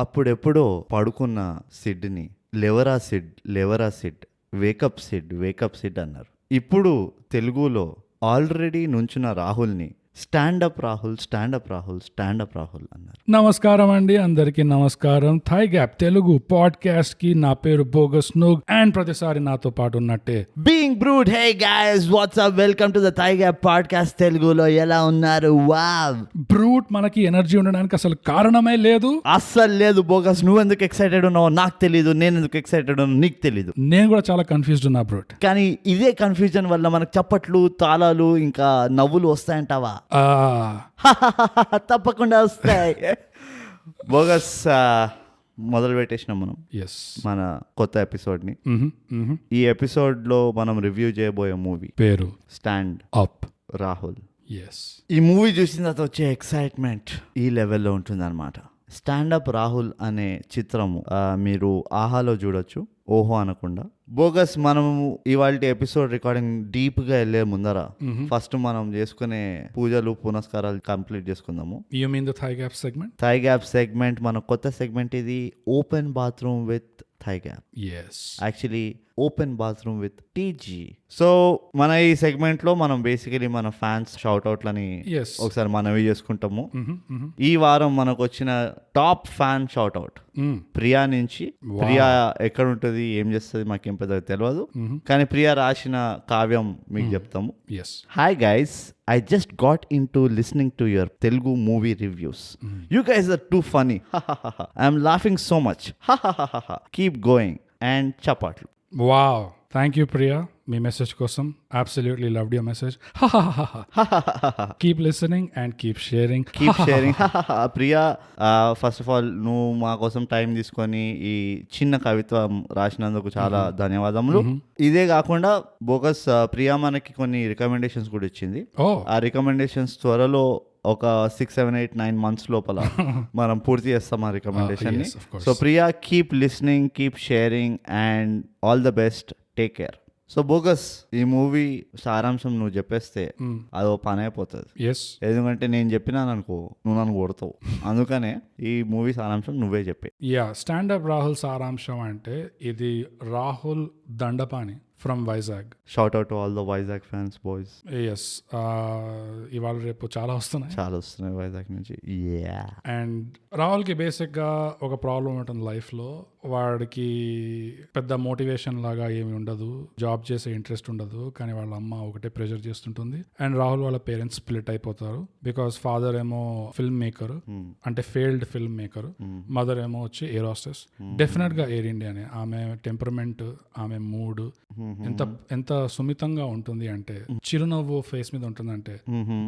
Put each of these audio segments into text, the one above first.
అప్పుడెప్పుడో పడుకున్న Sydney లెవరా Sid wake up Sid అన్నారు. ఇప్పుడు తెలుగులో ఆల్రెడీ నుంచున్న రాహుల్ని స్టాండప్ రాహుల్ అన్నారు. నమస్కారం అండి, అందరికీ నమస్కారం. థై గ్యాప్ తెలుగు పాడ్కాస్ట్ కి నా పేరు బోగస్ నూగ్ అండ్ ప్రతిసారి నాతో పాటు ఉన్నట్టే being brood. Hey guys, what's up, welcome to the thigh gap podcast తెలుగులో. ఎలా ఉన్నారు? వావ్, బ్రూట్ మనకి ఎనర్జీ ఉండడానికి అసలు కారణమే లేదు. అస్సలు లేదు బోగస్. నువ్వు ఎందుకు ఎక్సైటెడ్ ఉన్నావో నాకు తెలీదు, నేను ఎందుకు ఎక్సైటెడ్ ఉన్నావు నీకు తెలీదు. నేను కూడా చాలా కన్ఫ్యూజ్డ్ ఉన్నా బ్రూట్. కానీ ఇదే కన్ఫ్యూజన్ వల్ల మనకు చప్పట్లు, తాళాలు, ఇంకా నవ్వులు వస్తాయంటావా? తప్పకుండా వస్తాయి. బోగస్, మొదలు పెట్టేసినాం మనం మన కొత్త ఎపిసోడ్ ని. ఈ ఎపిసోడ్ లో మనం రివ్యూ చేయబోయే మూవీ పేరు స్టాండ్ అప్ రాహుల్. ఈ మూవీ చూసిన తర్వాత వచ్చే ఎక్సైట్మెంట్ ఈ లెవెల్లో ఉంటుంది అనమాట. స్టాండప్ రాహుల్ అనే చిత్రము మీరు ఆహాలో చూడొచ్చు, ఓహో అనకుండా. బోగస్, మనము ఇవాళ ఎపిసోడ్ రికార్డింగ్ డీప్ గా వెళ్లే ముందర ఫస్ట్ మనం చేసుకునే పూజలు పునస్కారాలు కంప్లీట్ చేసుకుందాము. You mean the thigh gap segment? Thigh gap segment మన కొత్త సెగ్మెంట్ ఇది. Open bathroom with thigh gap. Actually open bathroom with TG. So మన ఈ సెగ్మెంట్ లో మనం బేసికలీ మన ఫ్యాన్స్ షౌట్ అవుట్లని ఒకసారి మనవి చేసుకుంటాము. ఈ వారం మనకు వచ్చిన top fan shout out Priya నుంచి. ప్రియా ఎక్కడ ఉంటుంది, ఏం చేస్తుంది మాకేం పెద్ద తెలియదు, కానీ ప్రియా రాసిన కావ్యం మీకు చెప్తాము. Hi guys, I just got into listening to your Telugu movie reviews. You guys are too funny. I'm laughing so much. Keep going and chapatlu. Wow. Thank you, Priya. మీ మెసేజ్ కోసం absolutely loved your message. Keep listening and keep sharing. Priya, first of all నువ్వు మా కోసం time తీసుకొని ఈ చిన్న కవిత్వం రాసినందుకు చాలా ధన్యవాదములు. ఇదే కాకుండా బోగస్, ప్రియా మనకి కొన్ని రికమెండేషన్స్ కూడా ఇచ్చింది. ఆ రికమెండేషన్స్ త్వరలో ఒక 6, 7, 8, 9 months లోపల మనం పూర్తి చేస్తాం ఆ రికమెండేషన్ ని. So Priya, keep listening, keep sharing and all the best. Take care. So bogus, ఈ మూవీ సారాంశం నువ్వు చెప్పేస్తే అదో పని అయిపోతుంది. ఎందుకంటే నేను చెప్పినాను అనుకో, నువ్వు నన్ను కొడతావు. అందుకనే ఈ మూవీ సారాంశం నువ్వే చెప్పే. స్టాండప్ రాహుల్ సారాంశం అంటే ఇది Rahul Dandapani from Vizag. Shout out to all the Vizag fans boys. ఇవాళ రేపు చాలా వస్తున్నాయి వైజాగ్ నుంచి. అండ్ రాహుల్ కి బేసిక్ గా ఒక ప్రాబ్లం ఉంటుంది లైఫ్ లో. వాడికి పెద్ద మోటివేషన్ లాగా ఏమి ఉండదు, జాబ్ చేసే ఇంట్రెస్ట్ ఉండదు, కానీ వాళ్ళ అమ్మ ఒకటే ప్రెషర్ చేస్తుంటుంది. అండ్ రాహుల్ వాళ్ళ పేరెంట్స్ స్ప్లిట్ అయిపోతారు. బికాస్ ఫాదర్ ఏమో ఫిల్మ్ మేకర్, అంటే ఫెయిల్డ్ ఫిల్మ్ మేకర్. మదర్ ఏమో వచ్చి ఎయిర్ హోస్టెస్. డెఫినెట్ గా ఎయిర్ ఇండియానే. ఆమె టెంపరమెంట్, ఆమె మూడ్ ఎంత సున్నితంగా ఉంటుంది అంటే, చిరునవ్వు ఫేస్ మీద ఉంటుందంటే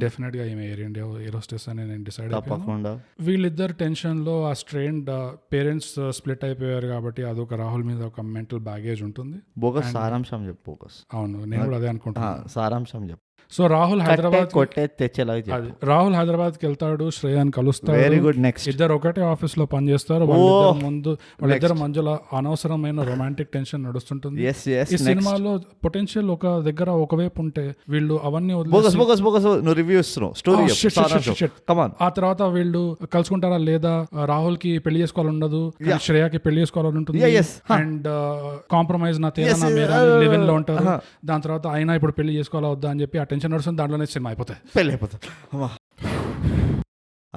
డెఫినెట్ గా ఈమె ఎయిర్ ఇండియా ఎయిర్ హోస్టెస్ అని నేను డిసైడ్ అయిపోయాను. వీళ్ళిద్దరు టెన్షన్ లో ఆ స్ట్రెయిన్డ్ పేరెంట్స్ స్ప్లిట్ అయిపోయారు కాబట్టి అదొక రాహుల్ మీద ఒక మెంటల్ బ్యాగేజ్ ఉంటుంది. బోగస్, సారాంశం చెప్పు. అవును, నేను కూడా అదే అనుకుంటున్నాను. సారాంశం చెప్పు. సో రాహుల్ హైదరాబాద్ కి వెళ్తాడు, శ్రేయాని కలుస్తాడు. Very good. నెక్స్ట్, ఇద్దరు ఒకటే ఆఫీస్ లో పనిచేస్తారు. వాళ్ళిద్దరు మధ్యలో అనవసరమైన రొమాంటిక్ టెన్షన్ నడుస్తుంటుంది. ఈ సినిమాలో పొటెన్షియల్ ఒక దగ్గర ఒకవైపు ఉంటే వీళ్ళు అవన్నీ ఆ తర్వాత వీళ్ళు కలుసుకుంటారా లేదా, రాహుల్ కి పెళ్లి చేసుకోవాలని ఉండదు, శ్రేయాకి పెళ్లి చేసుకోవాలని ఉంటుంది. అండ్ కాంప్రమైజ్ నా తేనా మేరా లివ్ ఇన్ లో ఉంటారు. దాని తర్వాత అయినా ఇప్పుడు పెళ్లి చేసుకోవాలా వద్దా అని చెప్పి టెన్షన్ నడుస్తుంది. దాంట్లోనే సినిమా అయిపోతాయి, పెళ్ళి అయిపోతుంది.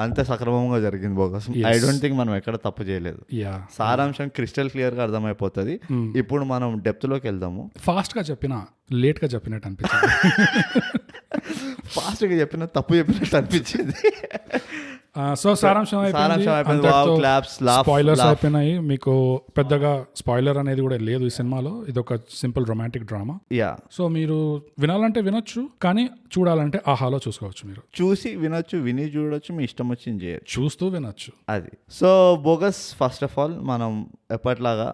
అంతే సక్రమంగా జరిగింది బోగస్. ఐ డోంట్ థింక్ మనం ఎక్కడ తప్పు చేయలేదు. సారాంశం క్రిస్టల్ క్లియర్ గా అర్థమైపోతుంది. ఇప్పుడు మనం డెప్త్ లోకి వెళ్దాము. ఫాస్ట్ గా చెప్పినా లేట్ గా చెప్పినట్టు అనిపించింది. ఫాస్ట్ గా చెప్పినా తప్పు చెప్పినట్టు అనిపించింది. సో సారాంశం స్పాయిలర్స్ అయిపోయినాయి. మీకు పెద్దగా స్పాయిలర్ అనేది కూడా లేదు ఈ సినిమాలో. ఇది ఒక సింపుల్ రొమాంటిక్ డ్రామా. సో మీరు వినాలంటే వినొచ్చు, కానీ చూడాలంటే ఆహాలో చూసుకోవచ్చు. మీరు చూసి వినొచ్చు, విని చూడొచ్చు, మీ ఇష్టం వచ్చింది చేయొచ్చు, చూస్తూ వినొచ్చు. అది. So bogus, first of all మనం ఎప్పట్లాగా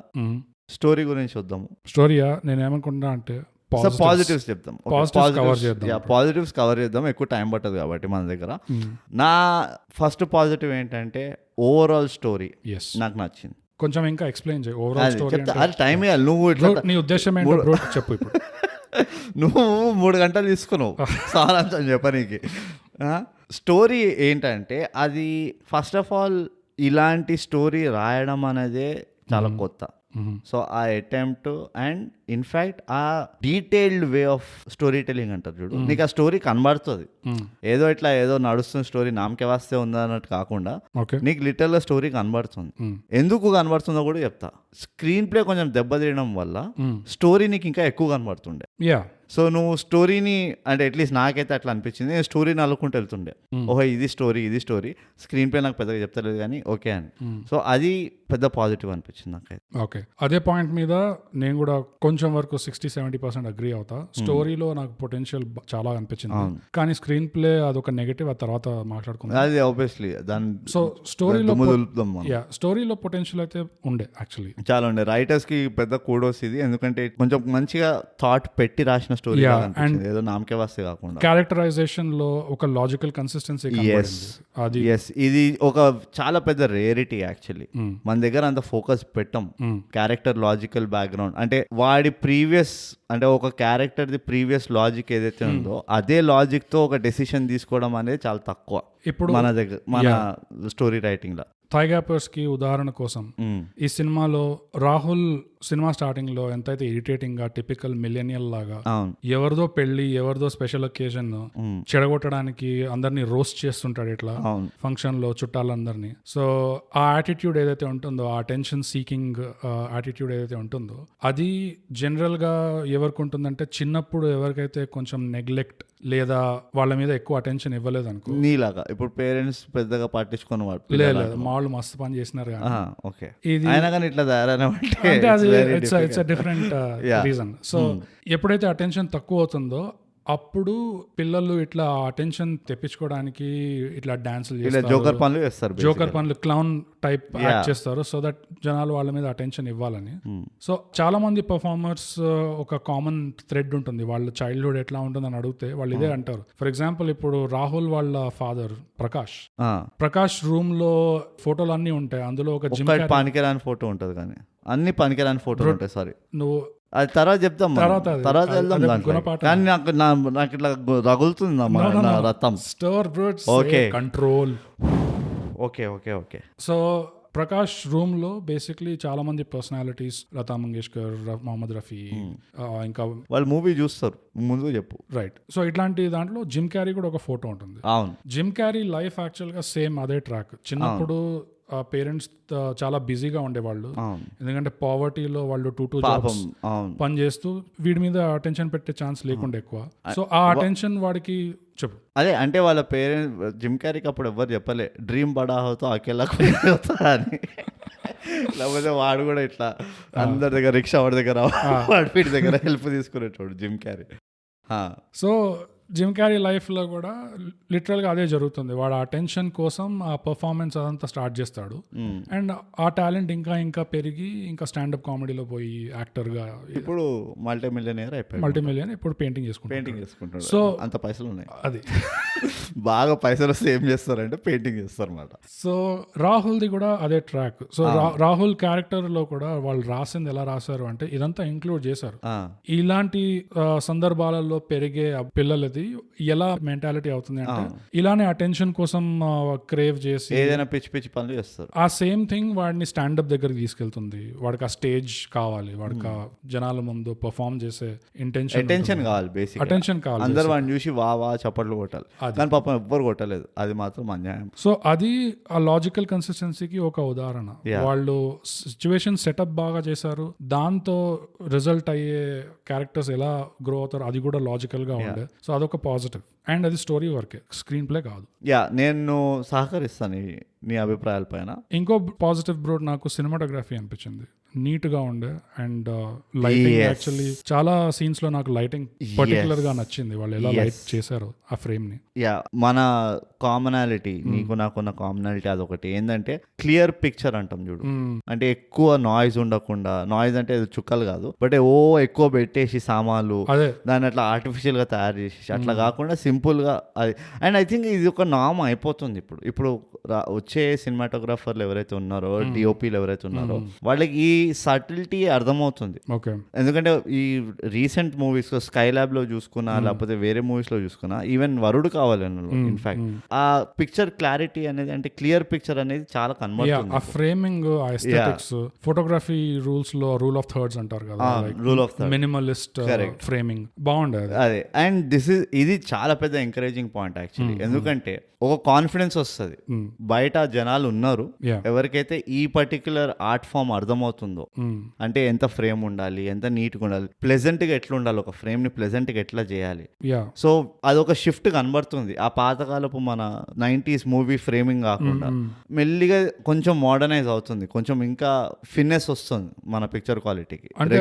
స్టోరీ గురించి వద్దాము. స్టోరీయా, నేను ఏమనుకుంటున్నా అంటే పాజిటివ్స్ చెప్తాం. పాజిటివ్స్ కవర్ చేద్దాం, ఎక్కువ టైం పట్టదు కాబట్టి మన దగ్గర. నా ఫస్ట్ పాజిటివ్ ఏంటంటే ఓవరాల్ స్టోరీ నాకు నచ్చింది. కొంచెం ఇంకా ఎక్స్ప్లెయిన్ చేయి ఓవరాల్ స్టోరీ. టైం ఇవ్వాలి. నువ్వు నీ ఉద్దేశం ఏంటో చెప్పు. ఇప్పుడు నువ్వు 3 గంటలు తీసుకున్నావు సారాంశం చెప్పనీకి. స్టోరీ ఏంటంటే, అది ఫస్ట్ ఆఫ్ ఆల్ ఇలాంటి స్టోరీ రాయడం అనేదే చాలా కొత్త. సో ఆ అటెంప్ట్ అండ్ ఇన్ఫాక్ట్ ఆ detailed way of story telling అంటారు చూడు, నీకు ఆ స్టోరీ కనబడుతుంది. ఏదో ఇట్లా ఏదో నడుస్తున్న స్టోరీ నామకే వాస్తే ఉందా అన్నట్టు కాకుండా నీకు లిటరల్ స్టోరీ కనబడుతుంది. ఎందుకు కనబడుతుందో కూడా చెప్తా. స్క్రీన్ ప్లే కొంచెం దెబ్బతీయడం వల్ల స్టోరీ నీకు ఇంకా ఎక్కువ కనబడుతుండే. సో నువ్వు స్టోరీని అంటే అట్లీస్ట్ నాకైతే అట్లా అనిపించింది, నేను స్టోరీని అల్లుకుంటూ వెళ్తుండే. ఓహో ఇది స్టోరీ స్క్రీన్ ప్లే నాకు పెద్దగా చెప్తలేదు కానీ ఓకే అని. సో అది పెద్ద పాజిటివ్ అనిపించింది నాకైతే. ఓకే, అదే పాయింట్ మీద నేను కూడా కొంచెం వరకు 60-70% అగ్రీ అవుతా. స్టోరీలో నాకు పొటెన్షియల్ చాలా అనిపించింది, కానీ స్క్రీన్ ప్లే అదొక నెగటివ్, ఆ తర్వాత మాట్లాడుకుందాం. అది ఆబ్వియస్లీ దాని సో స్టోరీలో పొటెన్షియల్ అయితే ఉండే, యాక్చువల్లీ చాలా ఉండే. రైటర్స్ కి పెద్ద కూడోస్ ఇది, ఎందుకంటే కొంచెం మంచిగా థాట్ పెట్టి రాసిన స్టోరీ, ఏదో నామకే వాస్తే కాకుండా. క్యారెక్టరైజేషన్ లో ఒక లాజికల్ కన్సిస్టెన్సీ, ఇది ఒక చాలా పెద్ద రేరిటీ యాక్చువల్లీ. మన దగ్గర అంత ఫోకస్ పెట్టం క్యారెక్టర్ లాజికల్ బ్యాక్గ్రౌండ్ అంటే వాడి ప్రీవియస్ అంటే ఒక క్యారెక్టర్ ది ప్రీవియస్ లాజిక్ ఏదైతే ఉందో అదే లాజిక్ తో ఒక డెసిషన్ తీసుకోవడం అనేది చాలా తక్కువ ఇప్పుడు మన దగ్గర మన స్టోరీ రైటింగ్ లో. థైగ్యాపర్స్ కి ఉదాహరణ కోసం ఈ సినిమాలో రాహుల్ సినిమా స్టార్టింగ్ లో ఎంతైతే ఇరిటేటింగ్ గా టిపికల్ మిలేనియల్ లాగా ఎవరిదో పెళ్లి ఎవరిదో స్పెషల్ ఒకేజన్ చెడగొట్టడానికి అందరినీ రోస్ట్ చేస్తుంటాడు ఇట్లా ఫంక్షన్ లో చుట్టాలందరినీ. సో ఆ యాటిట్యూడ్ ఏదైతే ఉంటుందో, ఆ అటెన్షన్ సీకింగ్ యాటిట్యూడ్ ఏదైతే ఉంటుందో అది జనరల్ గా ఎవరికి ఉంటుందంటే చిన్నప్పుడు ఎవరికైతే కొంచెం నెగ్లెక్ట్ లేదా వాళ్ళ మీద ఎక్కువ అటెన్షన్ ఇవ్వలేదు అనుకో, నీలాగా ఇప్పుడు పేరెంట్స్ పెద్దగా పట్టించుకుని లేదు మా వాళ్ళు మస్తు పని చేసినారు ఇట్స్ డిఫరెంట్ రీజన్. సో ఎప్పుడైతే అటెన్షన్ తక్కువ అవుతుందో అప్పుడు పిల్లలు ఇట్లా అటెన్షన్ తెప్పించుకోవడానికి ఇట్లా డాన్సులు చేస్తారు, జోకర్ పనులు క్లౌన్ టైప్ యాక్ట్ చేస్తారు, సో దట్ జనాలు వాళ్ళ మీద అటెన్షన్ ఇవ్వాలని. సో చాలా మంది పర్ఫార్మర్స్ ఒక కామన్ థ్రెడ్ ఉంటుంది, వాళ్ళ చైల్డ్హుడ్ ఎట్లా ఉంటుందని అడిగితే వాళ్ళు ఇదే అంటారు. ఫర్ ఎగ్జాంపుల్ ఇప్పుడు రాహుల్ వాళ్ళ ఫాదర్ ప్రకాష్ రూమ్ లో ఫోటోలు అన్ని ఉంటాయి, అందులో ఒక జిమ్ పనికిరాని ఫోటో ఉంటుంది, కానీ అన్ని పనికిరాని ఫోటోలు ఉంటాయి. సారీ నువ్వు అది తర్వాత చెప్తాం, తర్వాత వెళ్దాం. కానీ నాకు ఇట్లా రగులుతుంది నా రథం. Okay control. Okay okay okay. So Prakash room లో బేసిక్లీ చాలా మంది పర్సనాలిటీస్, లతా మంగేష్కర్, మొహమ్మద్ రఫీ, ఇంకా వాళ్ళు మూవీ చూస్తారు ముందు చెప్పు, రైట్. సో ఇట్లాంటి దాంట్లో జిమ్ క్యారీ కూడా ఒక ఫోటో ఉంటుంది. అవును, జిమ్ క్యారీ లైఫ్ యాక్చువల్ గా సేమ్ అదే ట్రాక్. చిన్నప్పుడు పేరెంట్స్ చాలా బిజీగా ఉండేవాళ్ళు, ఎందుకంటే పావర్టీలో వాళ్ళు 2 జాబ్స్ పని చేస్తూ వీడి మీద అటెన్షన్ పెట్టే ఛాన్స్ లేకుండా ఎక్కువ. సో ఆ అటెన్షన్ వాడికి చెప్పు. అదే అంటే వాళ్ళ పేరెంట్స్ జిమ్ క్యారీకి అప్పుడు ఎవరు చెప్పలే డ్రీమ్ బడా అవుతా అకేలా అని, లేకపోతే వాడు కూడా ఇట్లా అందరి దగ్గర రిక్షా వాడి దగ్గర వాడి వీడి దగ్గర హెల్ప్ తీసుకునేటోడు Jim Carrey. So Jim Carrey life లో కూడా లిటరల్ గా అదే జరుగుతుంది. వాడు ఆ టెన్షన్ కోసం ఆ పర్ఫార్మెన్స్ అదంతా స్టార్ట్ చేస్తాడు, అండ్ ఆ టాలెంట్ ఇంకా ఇంకా పెరిగి ఇంకా స్టాండప్ కామెడీలో పోయి యాక్టర్ గా ఇప్పుడు మల్టీమిలియనర్ ఇప్పుడు పెయింటింగ్ చేసుకుంటాడు. సో అంత పైసలు ఉన్నాయి, అది బాగా పైసలు వస్తే ఏం చేస్తారంటే పెయింటింగ్ చేస్తారు అన్నమాట. సో రాహుల్ది కూడా అదే ట్రాక్. సో రాహుల్ క్యారెక్టర్ లో కూడా వాళ్ళు రాసింది ఎలా రాశారు అంటే ఇదంతా ఇంక్లూడ్ చేశారు. ఇలాంటి సందర్భాలలో పెరిగే పిల్లలది ఎలా మెంటాలిటీ అవుతుంది అంటే ఇలానే అటెన్షన్ కోసం క్రేవ్ చేసి ఏదైనా పిచ్చి పిచ్చి పనులు చేస్తారు. ఆ సేమ్ థింగ్ వాడిని స్టాండప్ దగ్గరికి తీసుకెళ్తుంది. వాడికి ఆ స్టేజ్ కావాలి, వాడికి ఆ జనాల ముందు పర్ఫార్మ్ చేసే అటెన్షన్ కావాలి, బేసిక్ అటెన్షన్ కావాలి. అందరు వాడిని చూసి వా చప్పట్లు కొట్టాలి, కానీ పాపం ఎవ్వరు కొట్టలేదు, అది మాత్రం అన్యాయం. సో అది ఆ లాజికల్ కన్సిస్టెన్సీకి ఒక ఉదాహరణ. వాళ్ళు సిచ్యువేషన్ సెటప్ బాగా చేశారు, దాంతో రిజల్ట్ అయ్యే క్యారెక్టర్స్ ఎలా గ్రో అవుతారు అది కూడా లాజికల్ గా ఉండే. సో అదొక పాజిటివ్, అండ్ అది స్టోరీ వర్కే, స్క్రీన్ ప్లే కాదు. నేను సహకరిస్తాను నీ అభిప్రాయాల పైన. ఇంకో పాజిటివ్ బ్రో నాకు సినిమాటోగ్రఫీ అనిపించింది, నీట్ గా ఉండే, అండ్ లైటింగ్ యాక్చువల్లీ చాలా సీన్స్ లో నాకు లైటింగ్ పర్టికులర్ గా నచ్చింది, వాళ్ళు ఎలా లైట్ చేశారు ఆ ఫ్రేమ్ ని. మన కామనాలిటీ, నీకు నాకున్న కామనాలిటీ అదొకటి ఏంటంటే క్లియర్ పిక్చర్ అంటాం చూడు, అంటే ఎక్కువ నాయిస్ ఉండకుండా, నాయిస్ అంటే చుక్కలు కాదు బట్ ఎక్కువ పెట్టేసి సామాన్లు దాన్ని అట్లా ఆర్టిఫిషియల్ గా తయారు చేసి అట్లా కాకుండా సింపుల్ గా అది. అండ్ ఐ థింక్ ఇది ఒక నామ్ అయిపోతుంది ఇప్పుడు వచ్చే సినిమాటోగ్రాఫర్లు ఎవరైతే ఉన్నారో, డిఓపీలు ఎవరైతే ఉన్నారో వాళ్ళకి ఈ సటిల్టీ అర్థమవుతుంది. ఓకే. ఎందుకంటే ఈ రీసెంట్ మూవీస్ లో స్కై ల్యాబ్ లో చూసుకున్నా లేకపోతే వేరే మూవీస్ లో చూసుకున్నా ఈవెన్ వరుడు కావాలి ఇన్ఫాక్ట్ ఆ పిక్చర్ క్లారిటీ అనేది అంటే క్లియర్ పిక్చర్ అనేది చాలా కనబడుతుంది. ఆ ఫ్రేమింగ్, ఆ aesthetics, photography rule of thirds అంటారు కదా, రూల్ ఆఫ్ మినిమలిస్ట్ ఫ్రేమింగ్ బాగుండేది. అదే అండ్ ఇది చాలా పెద్ద ఎంకరేజింగ్ పాయింట్ యాక్చువల్లీ. ఎందుకంటే ఒక కాన్ఫిడెన్స్ వస్తుంది బయట జనాలు ఉన్నారు ఎవరికైతే ఈ పర్టికులర్ ఆర్ట్ ఫామ్ అర్థమవుతుందో, అంటే ఎంత ఫ్రేమ్ ఉండాలి, ఎంత నీట్గా ఉండాలి, ప్లెజెంట్ గా ఎట్లా ఉండాలి, ఒక ఫ్రేమ్ ని ప్లెజెంట్ గా ఎట్లా చేయాలి. సో అదొక షిఫ్ట్ కనబడుతుంది. ఆ పాతకాలపు మన 90s మూవీ ఫ్రేమింగ్ కాకుండా మెల్లిగా కొంచెం మోడర్నైజ్ అవుతుంది, కొంచెం ఇంకా ఫిన్నెస్ వస్తుంది మన పిక్చర్ క్వాలిటీకి. అంటే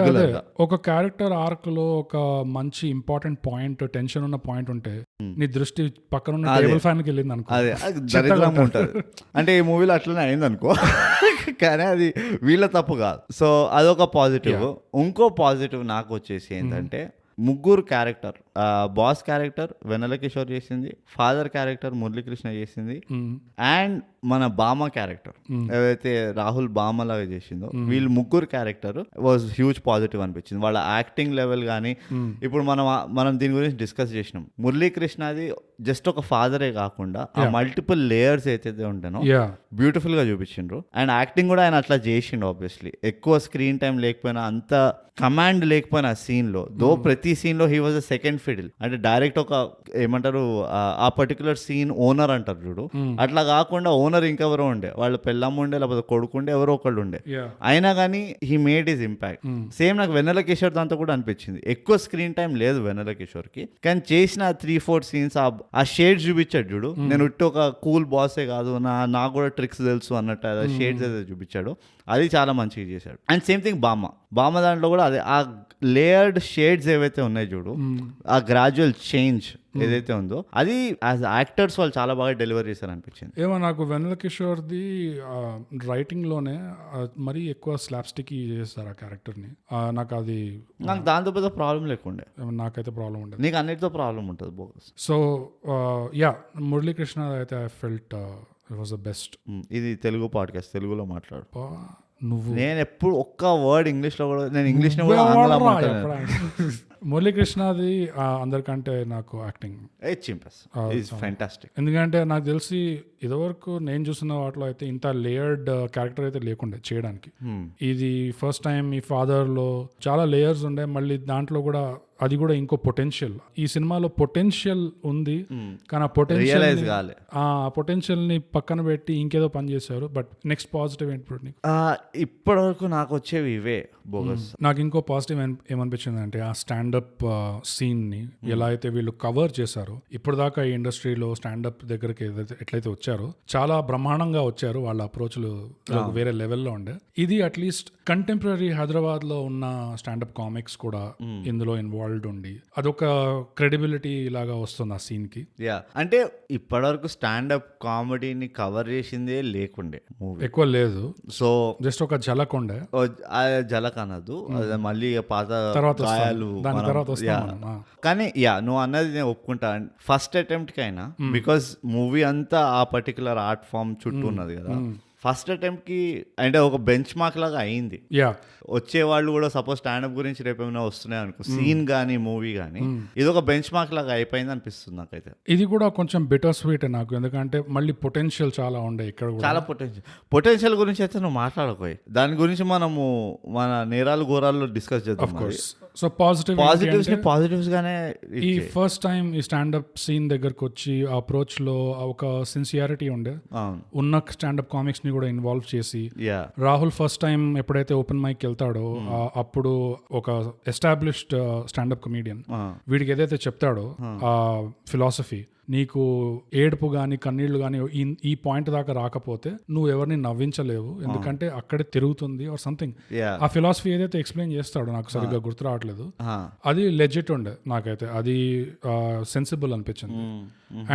ఒక క్యారెక్టర్ ఆర్క్ లో ఒక మంచి ఇంపార్టెంట్ పాయింట్, టెన్షన్ ఉన్న పాయింట్ ఉంటే నీ దృష్టి పక్కన ఉన్న టేబుల్ ఫ్యాన్ కి వెళ్ళింది అనుకో, అదే దరిద్రంగా ఉంటుంది. అంటే ఈ మూవీలో అట్లనే అయింది అనుకో, కానీ అది వీళ్ళ తప్పు కాదు. సో అదొక పాజిటివ్. ఇంకో పాజిటివ్ నాకు వచ్చేసి ఏంటంటే ముగ్గురు క్యారెక్టర్, బాస్ క్యారెక్టర్ వెన్నెల కిషోర్ చేసింది, ఫాదర్ క్యారెక్టర్ మురళీకృష్ణ చేసింది, అండ్ మన బామ క్యారెక్టర్ ఏదైతే రాహుల్ బామ లాగా చేసిందో, వీళ్ళు ముగ్గురు క్యారెక్టర్ వాజ్ హ్యూజ్ పాజిటివ్ అనిపించింది. వాళ్ళ యాక్టింగ్ లెవెల్ కానీ ఇప్పుడు మనం దీని గురించి డిస్కస్ చేసినాం. మురళీకృష్ణది జస్ట్ ఒక ఫాదరే కాకుండా ఆ మల్టిపుల్ లేయర్స్ ఏదైతే ఉంటానో బ్యూటిఫుల్ గా చూపించిండ్రు. అండ్ యాక్టింగ్ కూడా ఆయన అట్లా చేసిండు. ఆబ్వియస్లీ ఎక్కువ స్క్రీన్ టైం లేకపోయినా, అంత కమాండ్ లేకపోయినా సీన్ లో, దో ప్రతి సీన్ లో he was a second fiddle. అంటే డైరెక్ట్ ఒక ఏమంటారు ఆ పర్టికులర్ సీన్ ఓనర్ అంటారు చూడు, అట్లా కాకుండా ఓనర్ ఇంకెవరో ఉండే, వాళ్ళ పెళ్ళమ్మ ఉండే లేకపోతే కొడుకుండే ఎవరో ఒకళ్ళు ఉండే, అయినా కానీ he made his impact. Same నాకు వెన్నెల కిషోర్ దాంతో కూడా అనిపించింది. ఎక్కువ స్క్రీన్ టైం లేదు వెన్నెల కిషోర్ కి, కానీ చేసిన 3-4 సీన్స్ ఆ షేడ్స్ చూపించాడు చూడు. నేను ఉట్టి ఒక కూల్ బాసే కాదు, నాకు కూడా ట్రిక్స్ తెలుసు అన్నట్టు షేడ్స్ అయితే చూపించాడు, అది చాలా మంచిగా చేశాడు. అండ్ సేమ్ థింగ్ బామ దాంట్లో కూడా అదే ఆ లేయర్డ్ షేడ్స్ ఏవైతే ఉన్నాయి చూడు, ఆ గ్రాడ్యువల్ చేంజ్ ఏదైతే ఉందో అది యాజ్ యాక్టర్స్ వాళ్ళు చాలా బాగా డెలివర్ చేశారు అనిపించింది. ఏమో నాకు వెన్నెల కిషోర్ది రైటింగ్ లోనే మరీ ఎక్కువ స్లాప్స్టిక్ చేస్తారు ఆ క్యారెక్టర్ ని. నాకు దాంతో పెద్ద ప్రాబ్లం లేకుండే. నాకైతే ప్రాబ్లం ఉండదు, నీకు అన్నిటితో ప్రాబ్లం ఉంటుంది బోగస్. సో మురళీకృష్ణ అయితే I felt it was the best. ఇది తెలుగు పాడ్కాస్ట్, తెలుగులో మాట్లాడు. నేను ఎప్పుడు ఒక్క వర్డ్ ఇంగ్లీష్ లో కూడా, నేను ఇంగ్లీష్ లో కూడా మురళీకృష్ణది అందరికంటే నాకు యాక్టింగ్ ఫ్యాంటాస్టిక్. ఎందుకంటే నాకు తెలిసి ఇదివరకు నేను చూసిన వాటిలో అయితే ఇంత లేయర్డ్ క్యారెక్టర్ అయితే లేకుండే చేయడానికి. ఇది ఫస్ట్ టైం ఈ ఫాదర్ లో చాలా లేయర్స్ ఉండే, మళ్ళీ దాంట్లో కూడా అది కూడా ఇంకో పొటెన్షియల్. ఈ సినిమాలో పొటెన్షియల్ ఉంది, కానీ ఆ పొటెన్షియల్ ని పక్కన పెట్టి ఇంకేదో పని చేశారు. బట్ నెక్స్ట్ పాజిటివ్ ఏంటి ఇప్పటి వరకు నాకు వచ్చేవి ఇవే బోగస్. నాకు ఇంకో పాజిటివ్ ఏమనిపించింది అంటే ఆ స్టాండప్ సీన్ ని ఎలా అయితే వీళ్ళు కవర్ చేశారో. ఇప్పుడు దాకా ఈ ఇండస్ట్రీలో స్టాండప్ దగ్గరికి ఎట్లయితే వచ్చారో చాలా బ్రహ్మాండంగా వచ్చారు, వాళ్ళ అప్రోచ్లు వేరే లెవెల్లో ఉండే. ఇది అట్లీస్ట్ కంటెంపరీ హైదరాబాద్ లో ఉన్న స్టాండప్ కామిక్స్ కూడా ఇందులో ఇన్వాల్వ్డ్ ఉండి అదొక క్రెడిబిలిటీ లాగా వస్తుంది ఆ సీన్ కి. అంటే ఇప్పటివరకు స్టాండప్ కామెడీని కవర్ చేసిందే లేకుండే మూవీ, ఎక్కువ లేదు. సో జస్ట్ ఒక జలక్ ఉండే, జలక్ అనదు, మళ్ళీ పాత గాయాలు కానీ నువ్వు అన్నది నేను ఒప్పుకుంటా. ఫస్ట్ అటెంప్ట్ కి అయినా బికాస్ మూవీ అంతా ఆ పర్టికులర్ ఆర్ట్ ఫామ్ చుట్టూ ఉన్నది కదా, ఫస్ట్ అటెంప్ట్ కి అంటే ఒక బెంచ్ మార్క్ లాగా అయింది. వచ్చే వాళ్ళు కూడా సపోజ్ స్టాండప్ గురించి రేపు ఏమైనా వస్తున్నాయి అనుకో, సీన్ గానీ మూవీ గానీ, ఇది ఒక బెంచ్ మార్క్ లాగా అయిపోయింది అనిపిస్తుంది నాకైతే. ఇది కూడా కొంచెం బిటర్ స్వీట్ నాకు, ఎందుకంటే మళ్ళీ పొటెన్షియల్ చాలా ఉండే ఇక్కడ, చాలా పొటెన్షియల్ గురించి అయితే నువ్వు మాట్లాడకోయి, దాని గురించి మనము మన నేరాలు ఘోరాల్లో డిస్కస్ చేద్దాం. సో పాజిటివ్స్ గానే ఈ ఫస్ట్ టైం ఈ స్టాండప్ సీన్ దగ్గరకు వచ్చి అప్రోచ్ లో ఒక సిన్సియారిటీ ఉండే, ఉన్న స్టాండప్ కామిక్స్ ని కూడా ఇన్వాల్వ్ చేసి. రాహుల్ ఫస్ట్ టైం ఎప్పుడైతే ఓపెన్ మైక్ వెళ్తాడో అప్పుడు ఒక ఎస్టాబ్లిష్డ్ స్టాండప్ కమీడియన్ వీడికి ఏదైతే చెప్తాడో ఆ ఫిలాసఫీ, నీకు ఏడుపు గాని కన్నీళ్లు గాని ఈ పాయింట్ దాకా రాకపోతే నువ్వు ఎవరిని నవ్వించలేవు, ఎందుకంటే అక్కడే తిరుగుతుంది ఆర్ సంథింగ్. ఆ ఫిలాసఫీ ఏదైతే ఎక్స్ప్లెయిన్ చేస్తాడో నాకు సరిగ్గా గుర్తు రావట్లేదు, అది లెజిట్ ఉండే నాకైతే, అది సెన్సిబుల్ అనిపించింది.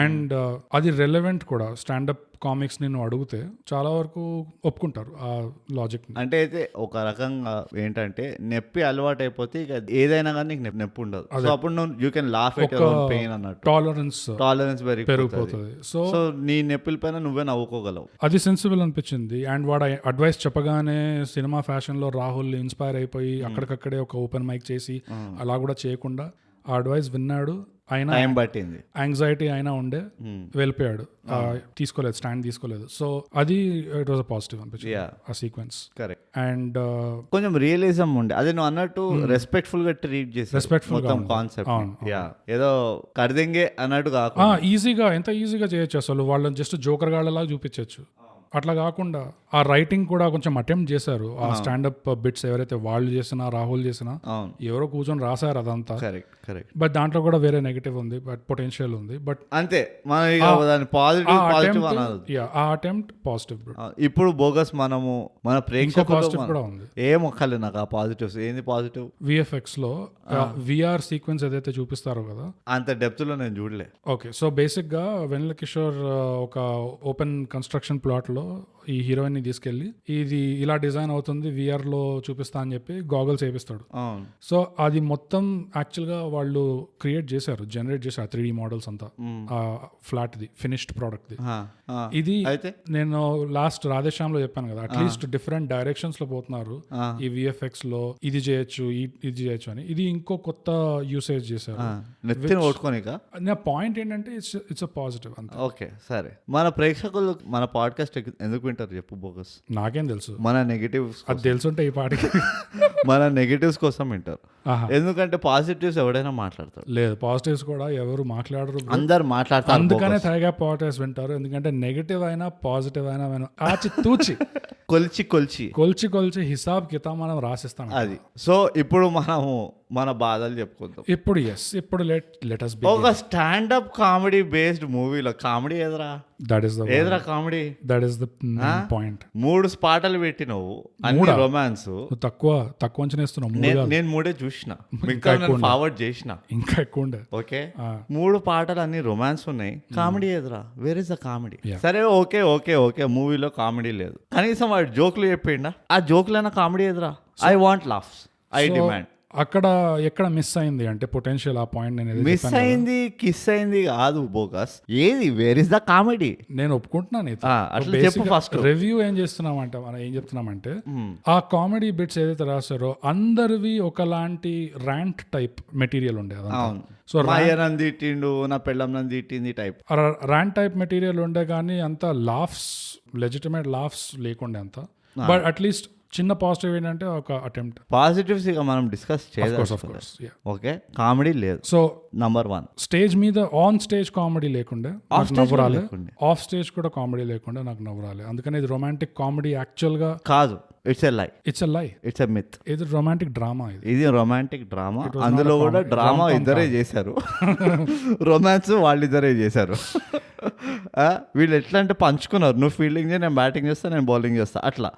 అండ్ అది రెలెవెంట్ కూడా స్టాండప్ కామిక్స్ నిన్ను అడిగితే చాలా వరకు ఒప్పుకుంటారు ఆ లాజిక్. అంటే అయితే ఒక రకంగా ఏంటంటే నొప్పి అలవాటు అయిపోతే ఇక ఏదైనా కానీ నీకు నొప్పి ఉండదు. సో అప్పుడు నువ్వు you can laugh at your own pain అన్నట్టు. టాలరెన్స్ పెరిగిపోతుంది. సో నీ నొప్పుల పైన నువ్వే నవ్వుకోగలవు. అది సెన్సిబుల్ అనిపించింది. అండ్ వాడు అడ్వైస్ చెప్పగానే సినిమా ఫ్యాషన్ లో రాహుల్ ఇన్స్పైర్ అయిపోయి అక్కడికక్కడే ఒక ఓపెన్ మైక్ చేసి అలా కూడా చేయకుండా ఆ అడ్వైస్ విన్నాడు. అయినా టైం పట్టింది, యాంగ్జైటీ అయినా ఉండే వెళ్ళిపోయాడు, స్టాండ్ తీసుకోలేదు. సో అది ఇట్ వాజ్ పాజిటివ్ అనిపించింది ఆ సీక్వెన్స్. కరెక్ట్. అండ్ కొంచెం రియలిజం ఉండే, అదే నువ్వు అన్నట్టు రెస్పెక్ట్ఫుల్ గా ట్రీట్ చేసి మొత్తం కాన్సెప్ట్ ఏదో కర్దింగే అన్నట్టు కాకుండా ఈజీగా ఎంత ఈజీగా చేయొచ్చు అసలు. వాళ్ళని జస్ట్ జోకర్ గాళ్ళలాగా చూపించచ్చు. అట్లా కాకుండా ఆ రైటింగ్ కూడా కొంచెం అటెంప్ట్ చేశారు. ఆ స్టాండప్ బిట్స్ ఎవరైతే వాళ్ళు చేసినా రాహుల్ చేసినా ఎవరో కూర్చొని రాశారు అదంతా. కరెక్ట్. బట్ దాంట్లో కూడా వేరే నెగటివ్ ఉంది, బట్ పొటెన్షియల్ ఉంది. బట్ అంతే, ఆ అటెంప్ట్ పాజిటివ్. ఇప్పుడు బోగస్ మనము మన పాజిటివ్ కూడా ఉంది. ఏం ఒక్కలే నాకు ఆ పాజిటివ్స్. ఏంది పాజిటివ్? విఎఫ్ఎక్స్ లో విఆర్ సీక్వెన్స్ ఏదైతే చూపిస్తారో కదా, అంత డెప్త్ లో నేను చూడలే. ఓకే, సో బేసిక్ గా వెన్నెల కిషోర్ ఒక ఓపెన్ కన్స్ట్రక్షన్ ప్లాట్ లో ఈ హీరోయిన్ ని తీసుకెళ్లి ఇది ఇలా డిజైన్ అవుతుంది విఆర్ లో చూపిస్తా అని చెప్పి గాగల్స్ వేపిస్తాడు. సో అది మొత్తం యాక్చువల్ గా వాళ్ళు క్రియేట్ చేశారు, జనరేట్ చేశారు 3D మోడల్స్ అంతా flat the finished product the. ఇది నేను లాస్ట్ రాధేశ్యామ్ లో చెప్పాను కదా, అట్లీస్ట్ డిఫరెంట్ డైరెక్షన్స్ లో పోతున్నారు ఈ విఎఫ్ఎక్స్ లో. ఇది చేయొచ్చు ఇది చేయొచ్చు అని, ఇది ఇంకో కొత్త యూసేజ్ చేశారు. నా పాయింట్ ఏంటంటే ఇట్స్ అ పాజిటివ్ అంతే. ఓకే సరే, మన ప్రేక్షకులు మన పాడ్కాస్ట్ ఎందుకు వింటారు చెప్పు బోగస్? నాకేం తెలుసు, మన నెగటివ్స్ అది తెలుసుంటే ఈ పాటికి మన నెగటివ్స్ కోసం వింటారు. ఎందుకంటే పాజిటివ్స్ ఎవడైనా మాట్లాడతారు. లేదు, పాజిటివ్స్ కూడా ఎవరు మాట్లాడరు, అందరు మాట్లాడతారు. అందుకనే థైగా పాడ్కాస్ట్ వింటారు. ఎందుకంటే నెగటివ్ అయినా పాజిటివ్ అయినా ఆచి తూచి కొల్చి హిసాబ్ కితాబ్ మనం రాసిస్తాం. అది. సో ఇప్పుడు మనము మన బాధలు చెప్పుకుందాం. ఇప్పుడు లెట్ us begin. ఒక స్టాండప్ కామెడీ బేస్డ్ మూవీలో కామెడీ ఎదురా comedy, that is the point. 3 పాటలు పెట్టినవు, అన్ని రొమాన్స్. తక్కువ అంచనేస్తున్నావు. నేను 3 చూసిన, ఫార్వర్డ్ చేసిన, ఇంకా ఎక్కువ ఉండే. ఓకే, 3 పాటలు అన్ని రొమాన్స్ ఉన్నాయి, కామెడీ ఎదురా. Where is the comedy? సరే ఓకే మూవీలో కామెడీ లేదు, కనీసం వాడు జోకులు చెప్పిండా? ఆ జోకులైనా కామెడీ ఎదురా. I want laughs, I demand. అక్కడ ఎక్కడ మిస్ అయింది అంటే పొటెన్షియల్, ఆ పాయింట్ నేను మిస్ అయింది, కిస్ అయింది కాదు బోగస్. ఏది వేర్ ఇస్ ద కామెడీ? నేను ఒప్పుకుంటున్నాను. రివ్యూ ఏం చేస్తున్నామంటే, మనం ఏం చెప్తున్నామంటే ఆ కామెడీ బిట్స్ ఏదైతే రాశారో అందరివి ఒకలాంటి ర్యాంట్ టైప్ మెటీరియల్ ఉండేది. సో తిట్టిండు, నా పెళ్ళం నంది తిట్టింది టైప్ ర్యాంట్ టైప్ మెటీరియల్ ఉండే, కానీ అంత లాఫ్స్, లెజిటిమేట్ లాఫ్స్ లేకుండే అంత. బట్ అట్లీస్ట్ చిన్న పాజిటివ్ ఏంటంటే ఒక అటెంప్ట్. పాజిటివ్స్ ఇక మనం డిస్కస్ చేయాలి. ఓకే, కామెడీ లేదు. సో నంబర్ 1, స్టేజ్ మీద ఆన్ స్టేజ్ కామెడీ లేకుండా నవ్వు రాలే, ఆఫ్ స్టేజ్ కూడా కామెడీ లేకుండా నాకు నవ్వు రాలే. అందుకని ఇది రొమాంటిక్ కామెడీ యాక్చువల్ గా కాదు. ఇట్స్ ఎ లై, ఇట్స్ ఎ మిత్. ఇది రొమాంటిక్ డ్రామా, ఇది రొమాంటిక్ డ్రామా. అందులో కూడా డ్రామా ఇద్దరే చేశారు, రొమాన్స్ వాళ్ళిద్దరే చేశారు. వీళ్ళు ఎట్లా అంటే పంచుకున్నారు, నువ్వు ఫీల్డింగ్ చేయి, నేను బ్యాటింగ్ చేస్తా, నేను బౌలింగ్ చేస్తా, అట్లా.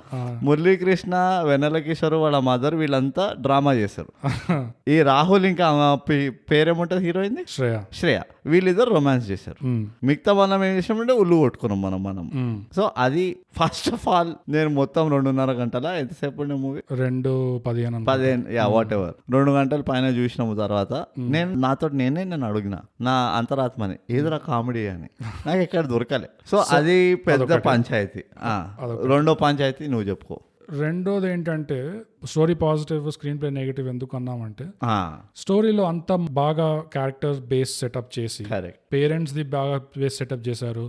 మురళీకృష్ణ, వెన్నెల కిషోర్, వాళ్ళ మదర్, వీళ్ళంతా డ్రామా చేశారు. ఈ రాహుల్ ఇంకా పేరేముంటది హీరోయిన్ శ్రేయ, వీళ్ళిద్దరు రొమాన్స్ చేశారు. మిగతా మనం ఏం చేసామంటే ఉల్లు కొట్టుకున్నాం మనం. సో అది ఫస్ట్ ఆఫ్ ఆల్ నేను మొత్తం 2.5 గంటల ఎంతసేపు ఉండే మూవీ, 2:15 వాట్ ఎవర్ 2 గంటల పైన చూసినాము. తర్వాత నేను అడిగిన నా అంతరాత్మని ఏదిరా కామెడీ అని, నాకు ఎక్కడ దొరకలే. సో అది పెద్ద పంచాయతీ. రెండో పంచాయతీ నువ్వు చెప్పుకో. రెండోది ఏంటంటే story positive, screen play negative. ఎందుకు అన్నామంటే స్టోరీలో అంత బాగా క్యారెక్టర్ బేస్ సెటప్ చేసి, పేరెంట్స్ ది బాగా బేస్ సెటప్ చేశారు,